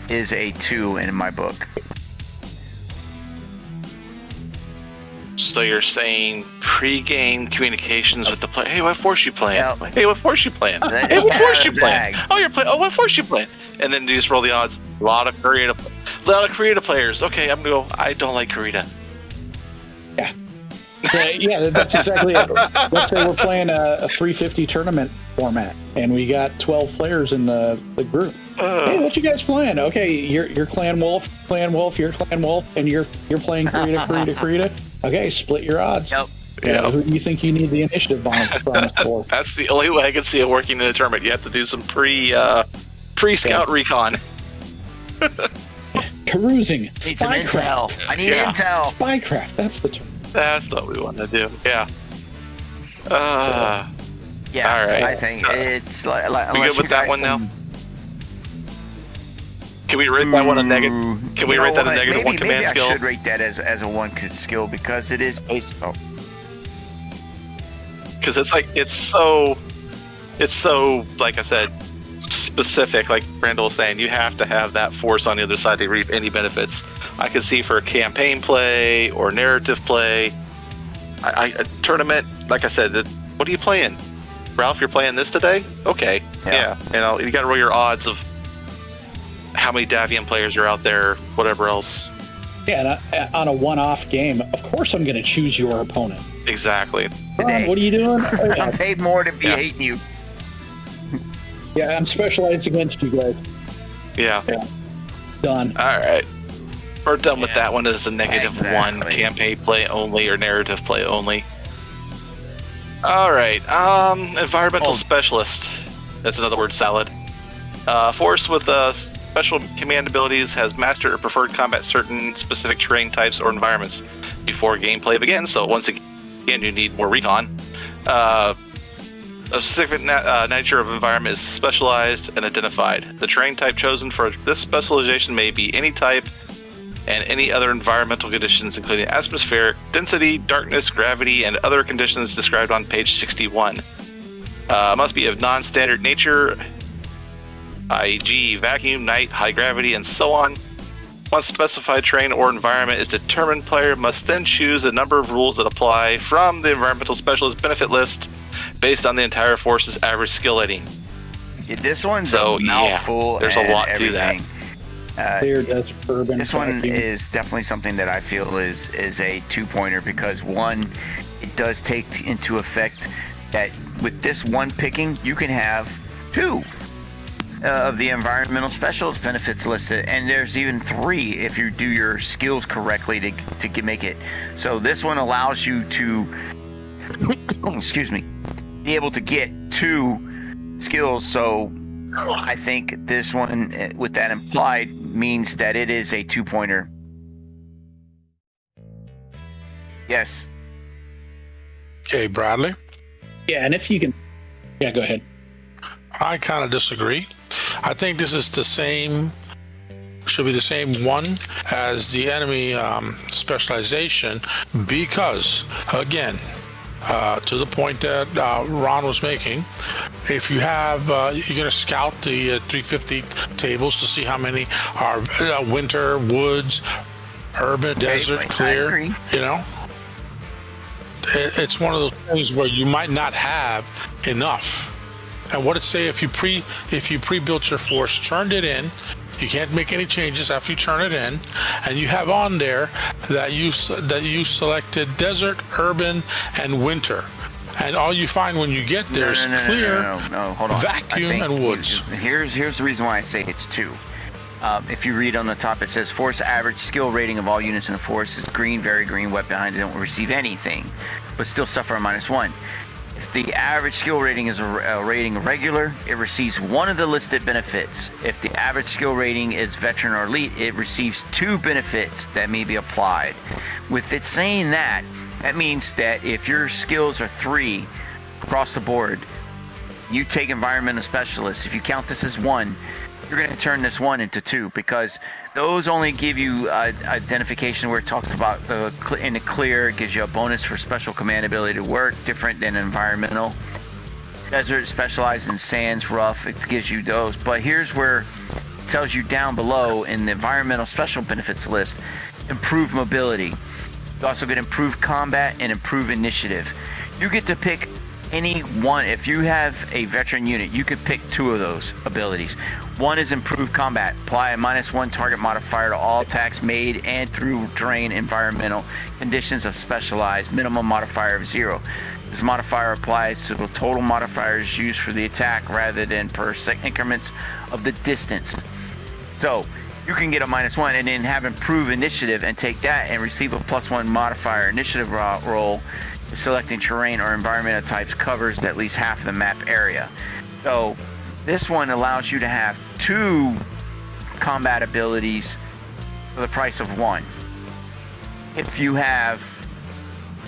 is a 2 in my book. So you're saying pre-game communications with the player. Hey, what force you playing? Hey, what force you playing? Hey, what force you playing? Oh, you're playing. Oh, what force you playing? And then you just roll the odds. A lot of Karita players. Okay, I'm gonna go. I don't like Karita. Yeah, that's exactly it. Let's say we're playing a 350 tournament format, and we got 12 players in the group. Hey, what you guys playing? Okay, you're Clan Wolf, you're Clan Wolf, and you're playing Karita. Okay, split your odds. Yep. Who do you think you need the initiative bonus for? That's the only way I can see it working in a tournament. You have to do some pre-scout recon. Perusing. Need some intel. I need intel. Spycraft. That's the term. That's what we want to do. Yeah. Yeah. All right. I think it's like. We good with that one now? Can we rate that one a negative? Can we rate that a negative one command skill? I should rate that as a 1 skill because it is based on. Because it's so like I said, specific. Like Randall was saying, you have to have that force on the other side to reap any benefits. I could see for a campaign play or narrative play, a tournament. Like I said, what are you playing, Ralph? You're playing this today? Okay, yeah. You got to roll your odds of how many Davian players are out there, whatever else. Yeah, and on a one-off game, of course I'm going to choose your opponent. Exactly. What are you doing? I'm paid more to be hating you. Yeah, I'm specialized against you guys. Yeah. Done. All right. We're done with that one as a -1 campaign play only or narrative play only. All right. Environmental specialist. That's another word salad. Force with special command abilities has mastered or preferred combat certain specific terrain types or environments before gameplay begins. So once again, you need more recon. A specific nature of environment is specialized and identified. The terrain type chosen for this specialization may be any type and any other environmental conditions, including atmospheric, density, darkness, gravity, and other conditions described on page 61. Must be of non-standard nature, i.e. vacuum, night, high gravity, and so on. Once specified terrain or environment is determined, player must then choose a number of rules that apply from the environmental specialist benefit list based on the entire force's average skill rating. Yeah, this one's So, a yeah, mouthful. there's a and lot to that. everything. Clear desert urban. This one vacuum. is definitely something that I feel is a 2-pointer, because one, it does take into effect that with this one picking, you can have 2 of the environmental specials benefits listed, and there's even 3 if you do your skills correctly to make it. So this one allows you to, excuse me, be able to get 2 skills. So I think this one, with that implied, means that it is a 2-pointer. Yes. Okay, Bradley. Yeah, and if you can, yeah, go ahead. I kind of disagree. I think this is the same, should be the same one as the enemy specialization, because, again, to the point that Ron was making, if you have, you're going to scout the 350 tables to see how many are winter, woods, urban, desert, I clear, agree. you know? It's one of those things where you might not have enough. And what it say if you pre-built your force, turned it in, you can't make any changes after you turn it in, and you have on there that you selected desert, urban, and winter, and all you find when you get there is clear, no, hold on. vacuum, and woods. Here's the reason why I say it's 2. If you read on the top, it says force average skill rating of all units in the force is green, very green. Weapon behind it don't receive anything, but still suffer a -1. If the average skill rating is a rating regular, it receives 1 of the listed benefits. If the average skill rating is veteran or elite, it receives 2 benefits that may be applied. With it saying that, that means that if your skills are 3 across the board, you take environmental specialist. If you count this as 1, you're going to turn this 1 into 2, because those only give you identification where it talks about in the clear. It gives you a bonus for special command ability to work, different than environmental. Desert specialized in sands, rough, it gives you those. But here's where it tells you down below in the environmental special benefits list, improved mobility. You also get improved combat and improved initiative. You get to pick any one. If you have a veteran unit, you could pick 2 of those abilities. One is improved combat. Apply a -1 target modifier to all attacks made and through terrain environmental conditions of specialized, minimum modifier of 0. This modifier applies to the total modifiers used for the attack rather than per increments of the distance. So you can get a -1 and then have improved initiative and take that and receive a +1 modifier initiative roll. Selecting terrain or environmental types covers at least half of the map area. So this one allows you to have 2 combat abilities for the price of 1. If you have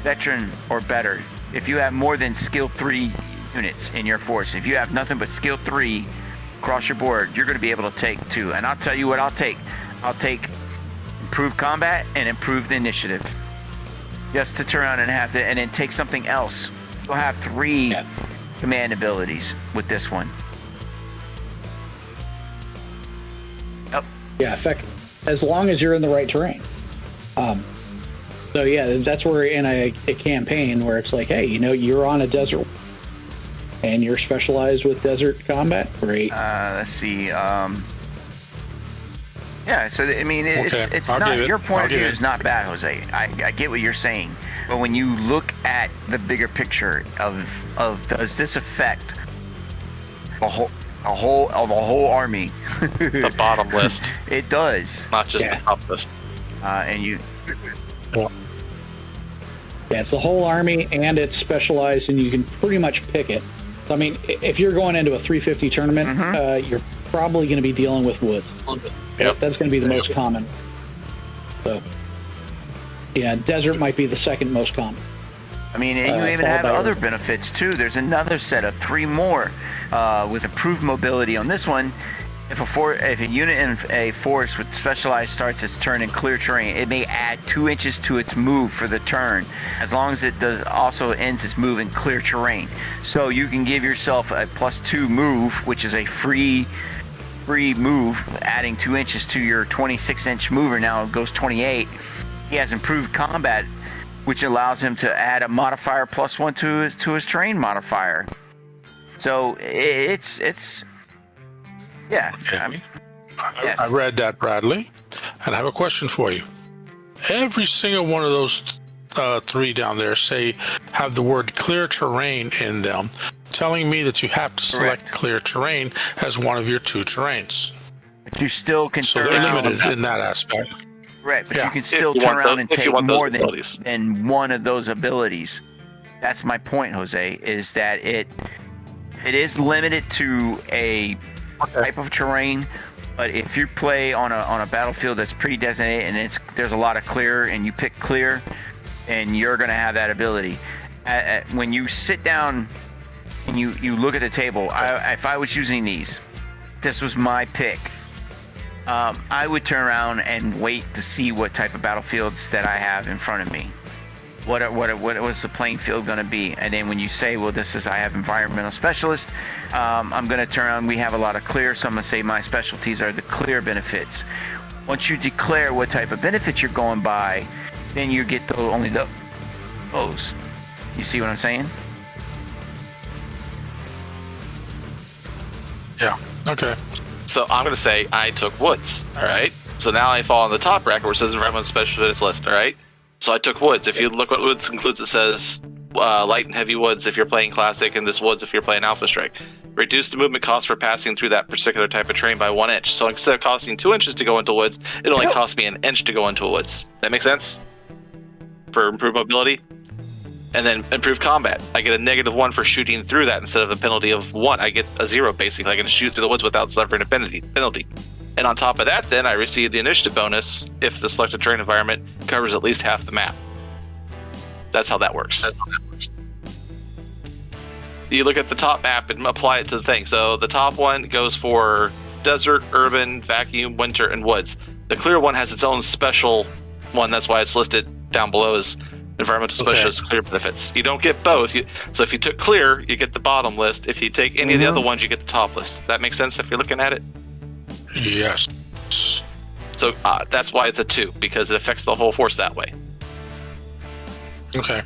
veteran or better, if you have more than skill 3 units in your force, if you have nothing but skill 3 across your board, you're going to be able to take 2. And I'll tell you what I'll take. I'll take improved combat and improved initiative. Just to turn around and have and then take something else. You'll have 3 command abilities with this one. Yep. Yeah, effective. As long as you're in the right terrain. So yeah, that's where in a campaign where it's like, hey, you're on a desert and you're specialized with desert combat. Great. Let's see. Yeah, so I mean, it's I'll not, give it. your point I'll of view give it. is not bad, Jose. I get what you're saying, but when you look at the bigger picture of does this affect a whole army? The bottom list, It does. not just the top list. And you, Yeah, it's the whole army and it's specialized and you can pretty much pick it. So, I mean, if you're going into a 350 tournament, you're probably going to be dealing with woods. Yep. That's going to be the most common. So, yeah, desert might be the second most common. I mean, and you even followed have by other urban. benefits too. There's another set of 3 more with improved mobility on this one. If a unit in a force with specialized starts its turn in clear terrain, it may add 2 inches to its move for the turn, as long as it does also ends its move in clear terrain. So you can give yourself a +2 move, which is a free move, adding 2 inches to your 26-inch mover. Now it goes 28. He has improved combat which allows him to add a modifier +1 to his terrain modifier. So it's yeah. Okay. Yes. I read that, Bradley, and I have a question for you. Every single one of those three down there have the word clear terrain in them, telling me that you have to select Correct. clear terrain as one of your 2 terrains. But you still can So turn they're around. limited in that aspect. Right, but Yeah. you can still you turn want around those- and if you take want those more abilities. than one of those abilities. That's my point, Jose, is that it is limited to a type of terrain, but if you play on a battlefield that's pre-designated and there's a lot of clear and you pick clear, and you're going to have that ability. When you sit down and you look at the table, if I was using these, this was my pick. I would turn around and wait to see what type of battlefields that I have in front of me. What was the playing field going to be? And then when you say, well, I have environmental specialist, I'm going to turn around. We have a lot of clear, so I'm going to say my specialties are the clear benefits. Once you declare what type of benefits you're going by, then you get only those. You see what I'm saying? Yeah. Okay. So I'm going to say I took woods. All right. So now I fall on the top bracket where it says environmental specialist list. All right. So I took woods. If you look what woods includes, it says light and heavy woods if you're playing classic, and this woods if you're playing Alpha Strike. Reduce the movement cost for passing through that particular type of terrain by 1 inch. So instead of costing 2 inches to go into woods, it only costs me 1 inch to go into a woods. That makes sense? For improved mobility. And then improved combat. I get a -1 for shooting through that instead of a penalty of 1. I get a 0 basically. I can shoot through the woods without suffering a penalty. And on top of that, then I receive the initiative bonus if the selected terrain environment covers at least half the map. That's how that works. You look at the top map and apply it to the thing. So the top one goes for desert, urban, vacuum, winter, and woods. The clear one has its own special one. That's why it's listed down below as environmental specialist clear benefits. You don't get both. So if you took clear, you get the bottom list. If you take any of the other ones, you get the top list. That makes sense if you're looking at it? Yes. So that's why it's a 2, because it affects the whole force that way. Okay.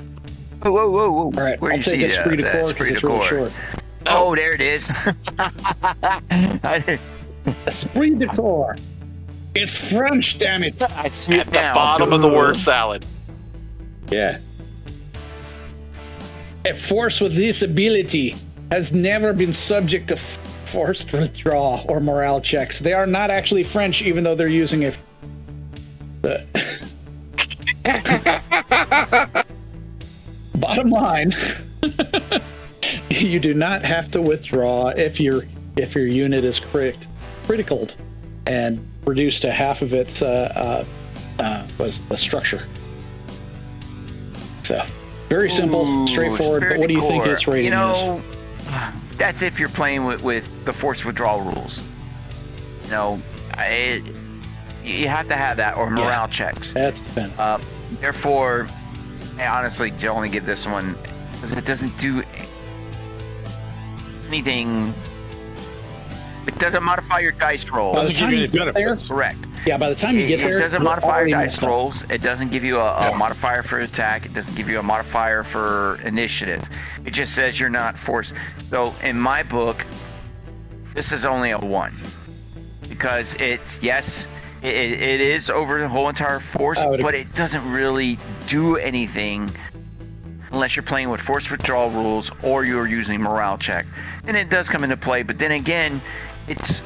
Whoa. All right, Where I'll you take see esprit de that corps esprit because de it's really corps? short. Oh, there it is. Esprit de corps. It's French, damn it. I see it At the now. bottom of the word salad. Yeah. A force with this ability has never been subject to forced withdrawal or morale checks. They are not actually French, even though they're using it. Bottom line, you do not have to withdraw if your unit is criticaled and reduced to half of its was the structure. So very simple, Ooh, straightforward. But what do you think Spirit its rating is? That's if you're playing with the force withdrawal rules. You have to have that, or morale checks. That's dependent. Therefore, I honestly only give this one because it doesn't do anything. It doesn't modify your dice rolls. Doesn't give you any get there, benefits. Correct. yeah, by the time you get there, It doesn't you're modify already your dice messed up. rolls. It doesn't give you a modifier for attack. It doesn't give you a modifier for initiative. It just says you're not forced. So in my book, this is only a 1 because it's it is over the whole entire force, I would but it doesn't really do anything unless you're playing with force withdrawal rules or you're using morale check. And it does come into play, but then again, it's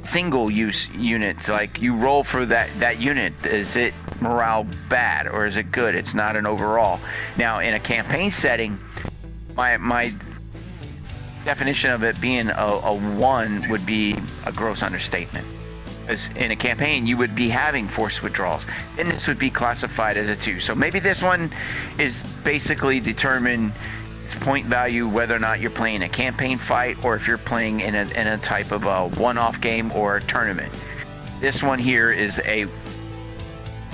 single use units. Like you roll for that unit. Is it morale bad or is it good? It's not an overall. Now in a campaign setting, my definition of it being a 1 would be a gross understatement. Because in a campaign, you would be having force withdrawals. Then this would be classified as a 2. So maybe this one is basically determined its point value whether or not you're playing a campaign fight or if you're playing in a type of a one-off game or a tournament. This one here is a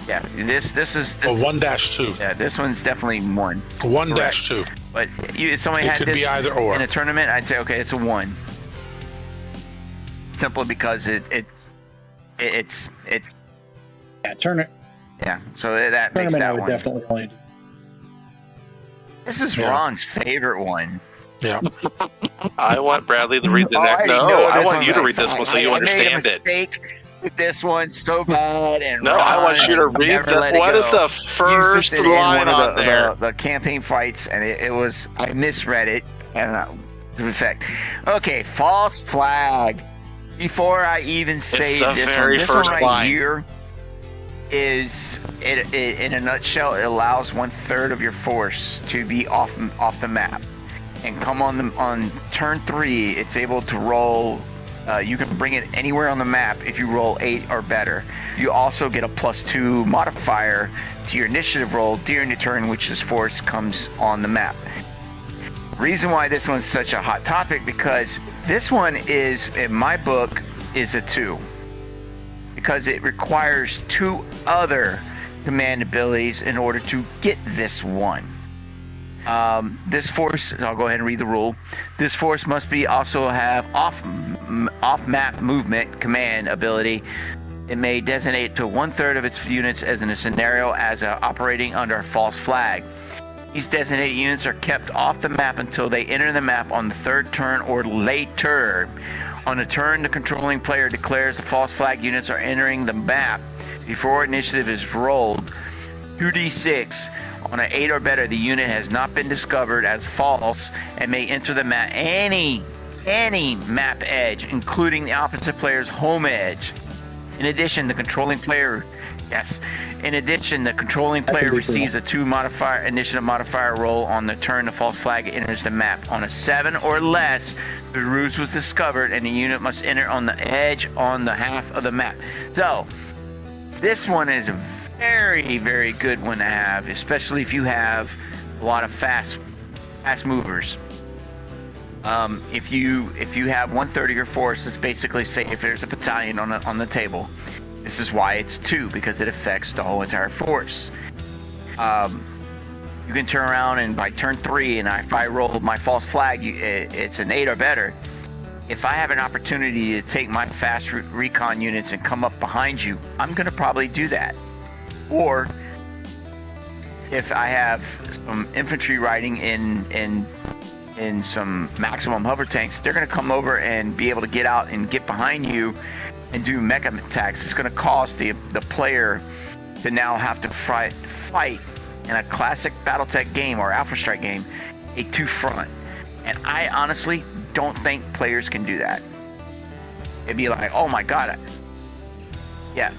this is A 1-2. yeah, this one's definitely 1. 1-2. But if somebody It had could this be either or. in a tournament, I'd say okay, it's a 1. Simply because it's Yeah, tournament. yeah. So that makes Tournament, I that would one. definitely only do. This is Yeah. Ron's favorite one. Yeah. I want Bradley to read the Oh, next. I No, know I this want one, you to but read this one so I you made a understand it. mistake with this one so bad, and No, I want Ron you to has read never the. let it What is go. the Used first this in line one on of there? the campaign fights, and it was I misread it, and to effect. Okay, false flag. Before I even say the this very one, this first one right line. here is it in a nutshell. It allows 1/3 of your force to be off the map, and come on turn 3. It's able to roll. You can bring it anywhere on the map if you roll 8 or better. You also get a +2 modifier to your initiative roll during the turn which this force comes on the map. Reason why this one's such a hot topic, because this one is, in my book, is a 2. Because it requires 2 other command abilities in order to get this one. This force, I'll go ahead and read the rule. This force must be also have off-map movement command ability. It may designate to 1/3 of its units as in a scenario as operating under a false flag. These designated units are kept off the map until they enter the map on the 3rd turn or later. On the turn, the controlling player declares the false flag units are entering the map. Before initiative is rolled, 2d6. On an 8 or better, the unit has not been discovered as false and may enter the map any map edge, including the opposite player's home edge. In addition, the controlling player receives a 2 initiative modifier roll on the turn the false flag enters the map. On a 7 or less, the ruse was discovered and the unit must enter on the edge on the half of the map. So, this one is a very, very good one to have, especially if you have a lot of fast movers. If you have 1/3 of your force, let's basically say if there's a battalion on the table. This is why it's 2, because it affects the whole entire force. You can turn around and by turn 3, and if I roll my false flag, it's an 8 or better. If I have an opportunity to take my fast recon units and come up behind you, I'm going to probably do that. Or if I have some infantry riding in some maximum hover tanks, they're going to come over and be able to get out and get behind you and do mecha attacks. It's going to cause the player to now have to fight in a classic BattleTech game or Alpha Strike game, a 2 front. And I honestly don't think players can do that. It'd be like, oh my god. Yeah.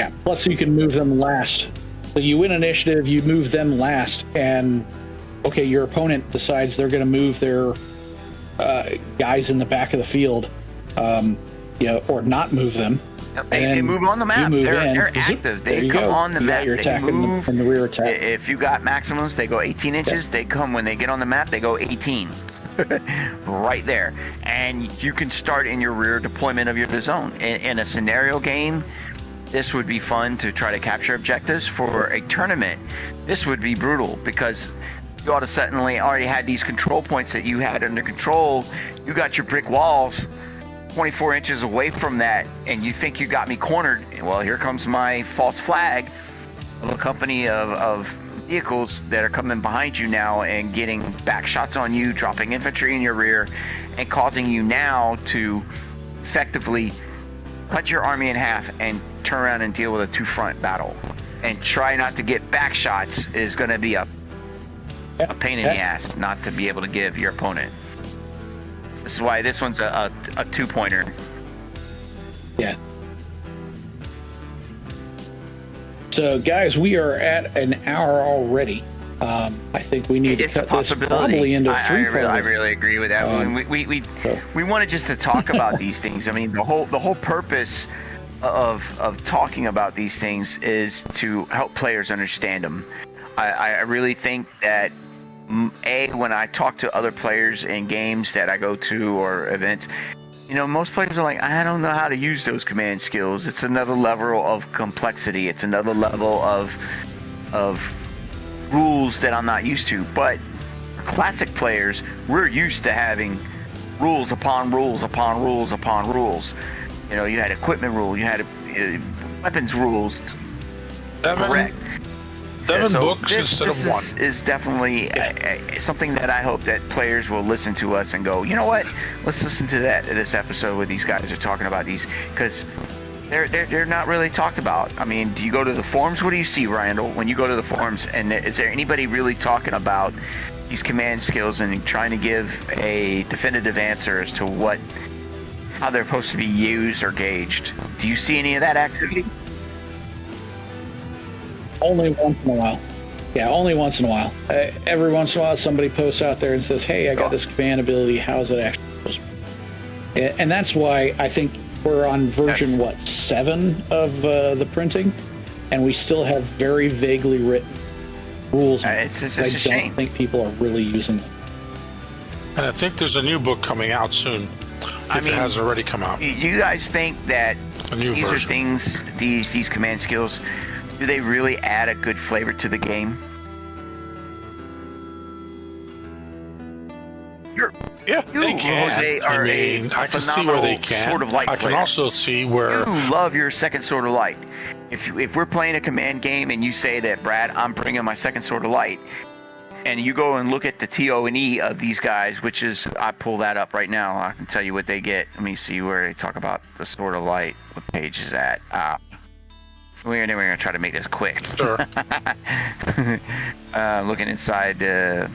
Yeah. Plus, you can move them last. So you win initiative, you move them last, and okay, your opponent decides they're going to move their guys in the back of the field, or not move them. They move on the map. They're active. They come on the map. You're attacking from the rear attack. If you got maximums, they go 18 inches. They come when they get on the map. They go 18, right there. And you can start in your rear deployment of your zone. In a scenario game, this would be fun to try to capture objectives. For a tournament, this would be brutal because you ought to suddenly already had these control points that you had under control. You got your brick walls 24 inches away from that, and you think you got me cornered. Well, here comes my false flag of a company of vehicles that are coming behind you now and getting back shots on you, dropping infantry in your rear, and causing you now to effectively cut your army in half and turn around and deal with a 2-front battle. And try not to get back shots is going to be a pain in the ass not to be able to give your opponent. This is why this one's a 2-pointer. Yeah. So, guys, we are at an hour already. I think we need to cut this probably into 3 parts. I really agree with that. We wanted just to talk about these things. I mean, the whole purpose of talking about these things is to help players understand them. I really think that when I talk to other players in games that I go to or events, most players are like, I don't know how to use those command skills. It's another level of complexity. It's another level of rules that I'm not used to. But for classic players, we're used to having rules upon rules upon rules upon rules. You had equipment rule, you had weapons rules. Correct. Seven So books instead of one. Is definitely something that I hope that players will listen to us and go, you know what? Let's listen to this episode where these guys are talking about these, because they're not really talked about. I mean, do you go to the forums? What do you see, Randall, when you go to the forums? And is there anybody really talking about these command skills and trying to give a definitive answer as to how they're supposed to be used or gauged? Do you see any of that activity? Only once in a while. Yeah, only once in a while. Every once in a while, somebody posts out there and says, hey, I got this command ability. How is it actually supposed to be? And that's why I think we're on version, 7 of the printing, and we still have very vaguely written rules. It's a I shame. don't think people are really using them. And I think there's a new book coming out soon, if it hasn't already come out. You guys think that A new these are version. things, these command skills, do they really add a good flavor to the game? Yeah. You, They can. Jose, are I can see phenomenal where they can. Sword of Light I can player. also see where. You love your second Sword of Light. If we're playing a command game and you say that, Brad, I'm bringing my second Sword of Light, and you go and look at the TO&E of these guys, which is, I pull that up right now. I can tell you what they get. Let me see where they talk about the Sword of Light. What page is that? We're going to try to make this quick. Sure. Looking inside. All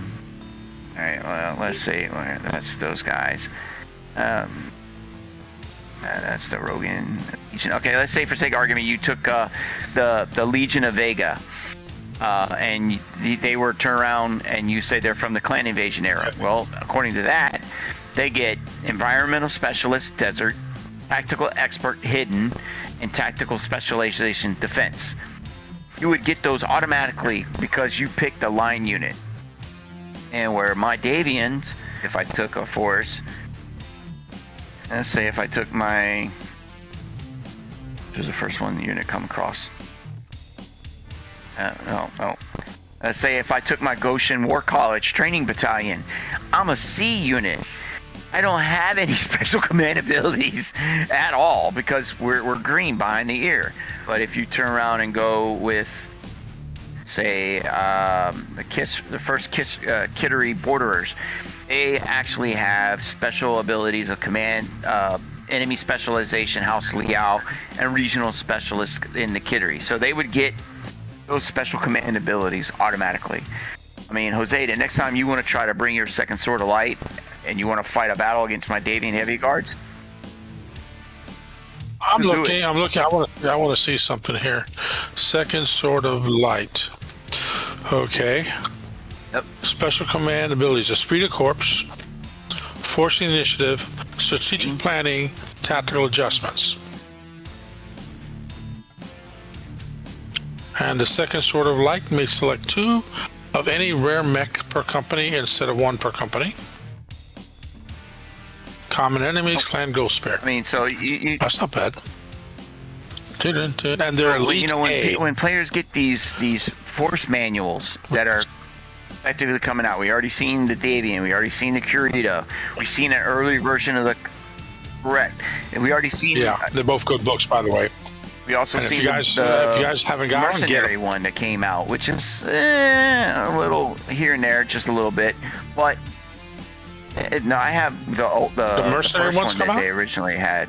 right. Well, let's see. That's those guys. That's the Rogan Legion. Okay. Let's say, for sake of argument, you took the Legion of Vega, and they were turned around, and you say they're from the Clan Invasion era. Well, according to that, they get Environmental Specialist Desert, Tactical Expert Hidden, and Tactical Specialization Defense. You would get those automatically because you picked a line unit. And where my Davians, if I took a force, let's say if I took my, here's the first one unit come across. No. Let's say if I took my Goshen War College Training Battalion, I'm a C unit. I don't have any special command abilities at all because we're green behind the ear. But if you turn around and go with, say, the first Kittery Borderers, they actually have special abilities of command, enemy specialization, House Liao, and regional specialists in the Kittery. So they would get those special command abilities automatically. I mean, Jose, the next time you want to try to bring your second Sword of Light and you want to fight a battle against my Davian Heavy Guards, I'm looking. I want to see something here. Second Sword of Light. Okay. Yep. Special command abilities: Esprit de Corps, Forcing Initiative, Strategic Planning, Tactical Adjustments. And the second Sword of Light may select 2 of any rare mech per company instead of 1 per company. Common enemies, Clan Ghost Bear. I mean, so you That's not bad. And they're elite you know, A. when players get these force manuals that are effectively coming out, we already seen the Davian, we already seen the Curita, we've seen an early version of the Correct, and we already seen. Yeah, they're both good books, by the way. We also And see if you guys haven't got them, get mercenary them. one that came out, which is a little here and there, just a little bit. But no, I have the mercenary first ones one come that out? they originally had.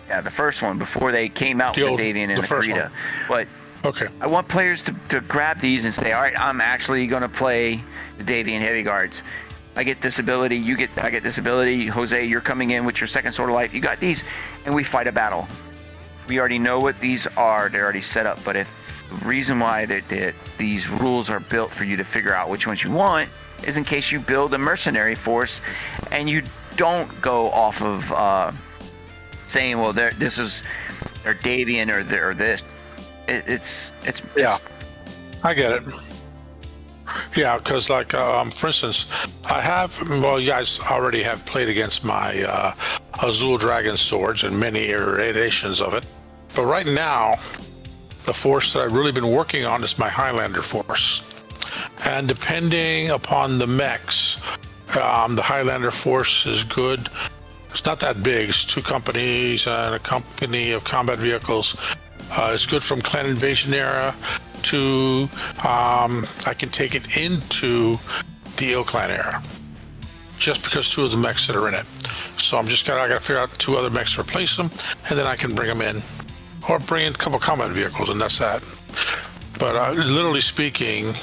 Yeah, the first one before they came out The with old- the Davian and the the first Krita. But Okay. I want players to grab these and say, all right, I'm actually going to play the Davian Heavy Guards. I get this ability, I get this ability. Jose, you're coming in with your second Sword of Light. You got these, and we fight a battle. We already know what these are. They're already set up. But if the reason why these rules are built for you to figure out which ones you want is in case you build a mercenary force and you don't go off of saying, well, this is their Davian or this. It's Yeah, I get it. Yeah, because like, for instance, you guys already have played against my Azul Dragon swords and many iterations of it. But right now, the force that I've really been working on is my Highlander force. And depending upon the mechs, the Highlander force is good. It's not that big. It's 2 companies and a company of combat vehicles. It's good from Clan Invasion era. into the Ill Clan era, just because 2 of the mechs that are in it. So I gotta figure out 2 other mechs to replace them, and then I can bring them in, or bring in a couple combat vehicles, and that's that. But literally speaking,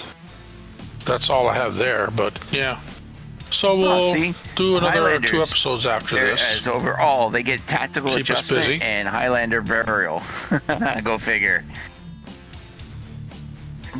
that's all I have there. But yeah, so we'll do another 2 episodes after this. As overall, they get tactical Keep us adjustment busy. and Highlander burial. Go figure.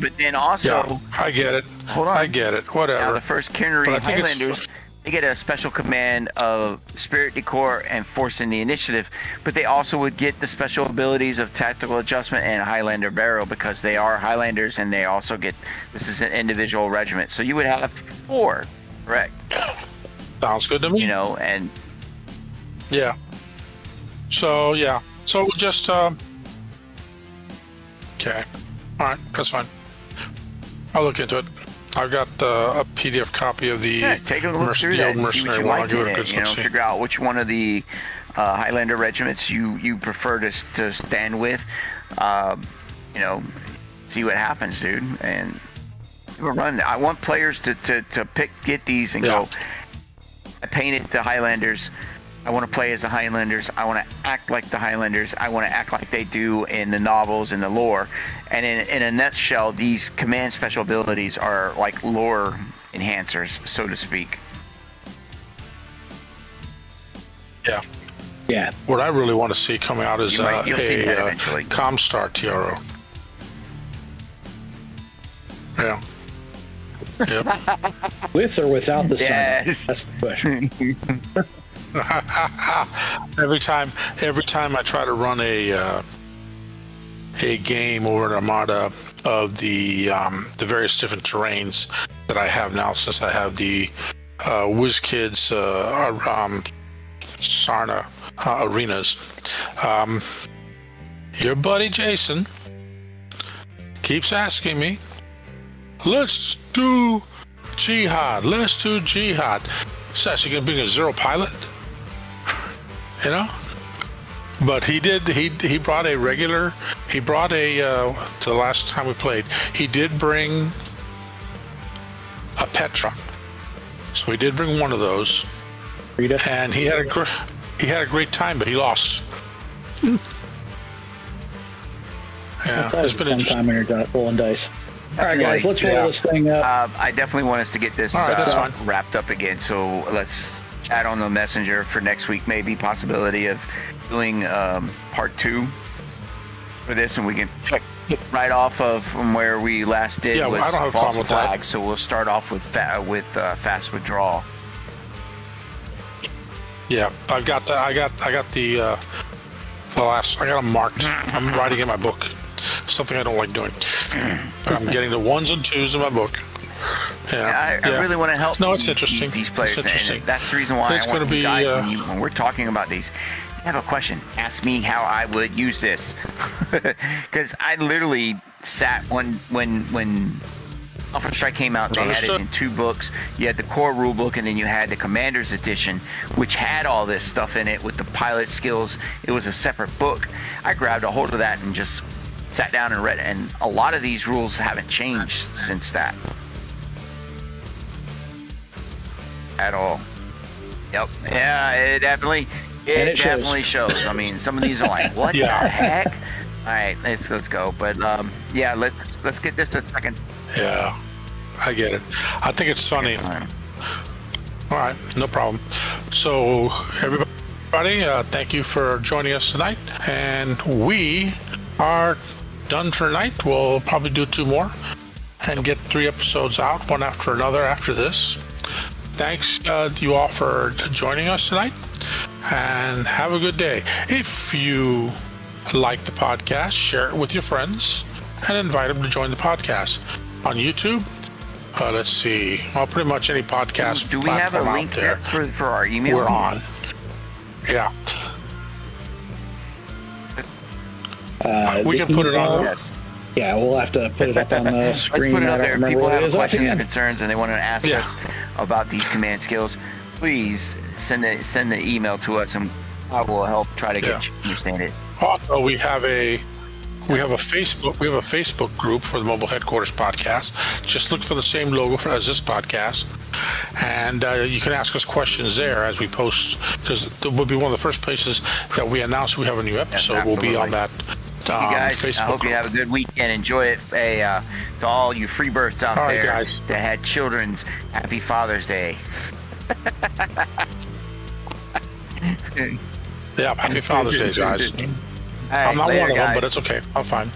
But then also, Yeah, I get it. Hold on. I get it. Whatever. now the first Kinnery But I think it's Highlanders, they get a special command of Spirit Decor and Force in the Initiative, but they also would get the special abilities of Tactical Adjustment and Highlander Burial because they are Highlanders, and they also get, this is an individual regiment. So you would have 4, correct? Sounds good to me. You know, and Yeah. So yeah. So we'll just okay. All right, that's fine. I'll look into it. I've got a PDF copy of the take a look through the that old and see what mercenary you one. I'll like give in it a it. good You know, look. figure out which one of the Highlander regiments you prefer to stand with. You know, see what happens, dude. And run. I want players to get these and go. I painted the Highlanders. I want to play as the Highlanders. I want to act like the Highlanders. I want to act like they do in the novels and the lore. And in a nutshell, these command special abilities are like lore enhancers, so to speak. Yeah. Yeah. What I really want to see coming out is You'll see that eventually. Comstar TRO. Yeah. Yep. With or without the sun? Yes. That's the question. every time I try to run a game over an Armada of the various different terrains that I have now, since I have the WizKids Sarna arenas, your buddy Jason keeps asking me, let's do jihad. So actually gonna bring a 0 pilot, you know. But he brought a regular. He brought to the last time we played. He did bring a Petra, so he did bring one of those. Rita? And he had a great time, but he lost. Yeah, That was a fun time when you're rolling dice. All right, guys, let's roll this thing up. I definitely want us to get this All right, that's fine. wrapped up again. So let's chat on the messenger for next week, maybe possibility of doing part 2 for this, and we can check right off of from where we last did. Yeah, was I don't have a false problem with that. flag. So we'll start off with fast withdrawal. Yeah, I got the last. I got them marked. I'm writing in my book. Something I don't like doing, but I'm getting the 1s and 2s in my book. Yeah, I really want to help. No, it's interesting. These players, It's interesting. and that's the reason why It's I want gonna you be, guys when we're talking about these. You have a question? Ask me how I would use this, because I literally sat when Alpha Strike came out. They had it in 2 books. You had the core rule book, and then you had the Commander's Edition, which had all this stuff in it with the pilot skills. It was a separate book. I grabbed a hold of that and just sat down and read it, and a lot of these rules haven't changed since that at all. Yep. Yeah, it definitely shows. I mean, some of these are like, what the heck? All right, let's go. But yeah, let's get this a second. Yeah, I get it. I think it's funny. All right, no problem. So everybody, thank you for joining us tonight, and we are done for tonight. We'll probably do 2 more and get 3 episodes out, one after another after this. Thanks you all for joining us tonight, and have a good day. If you like the podcast, share it with your friends and invite them to join the podcast on YouTube. Let's see. Well, pretty much any podcast Do we have a platform link out there for our email? we're on. Yeah. We can put it on. Yes. Yeah, we'll have to put it up on the screen. Let's put it I out don't there. remember People what it have is questions and offhand. concerns, and they want to ask us about these command skills. Please send the email to us, and I will help try to get you to understand it. Also, we have a We have a Facebook group for the Mobile Headquarters podcast. Just look for the same logo as this podcast, and you can ask us questions there as we post, because it will be one of the first places that we announce we have a new episode. Yes, will be on that. You guys, Facebook I hope group. you have a good weekend. Enjoy it. To all you free births out All right, there guys. that had children's, happy Father's Day. Yeah, happy Father's Day, guys. All right, I'm not later, one of them, guys. but it's okay. I'm fine.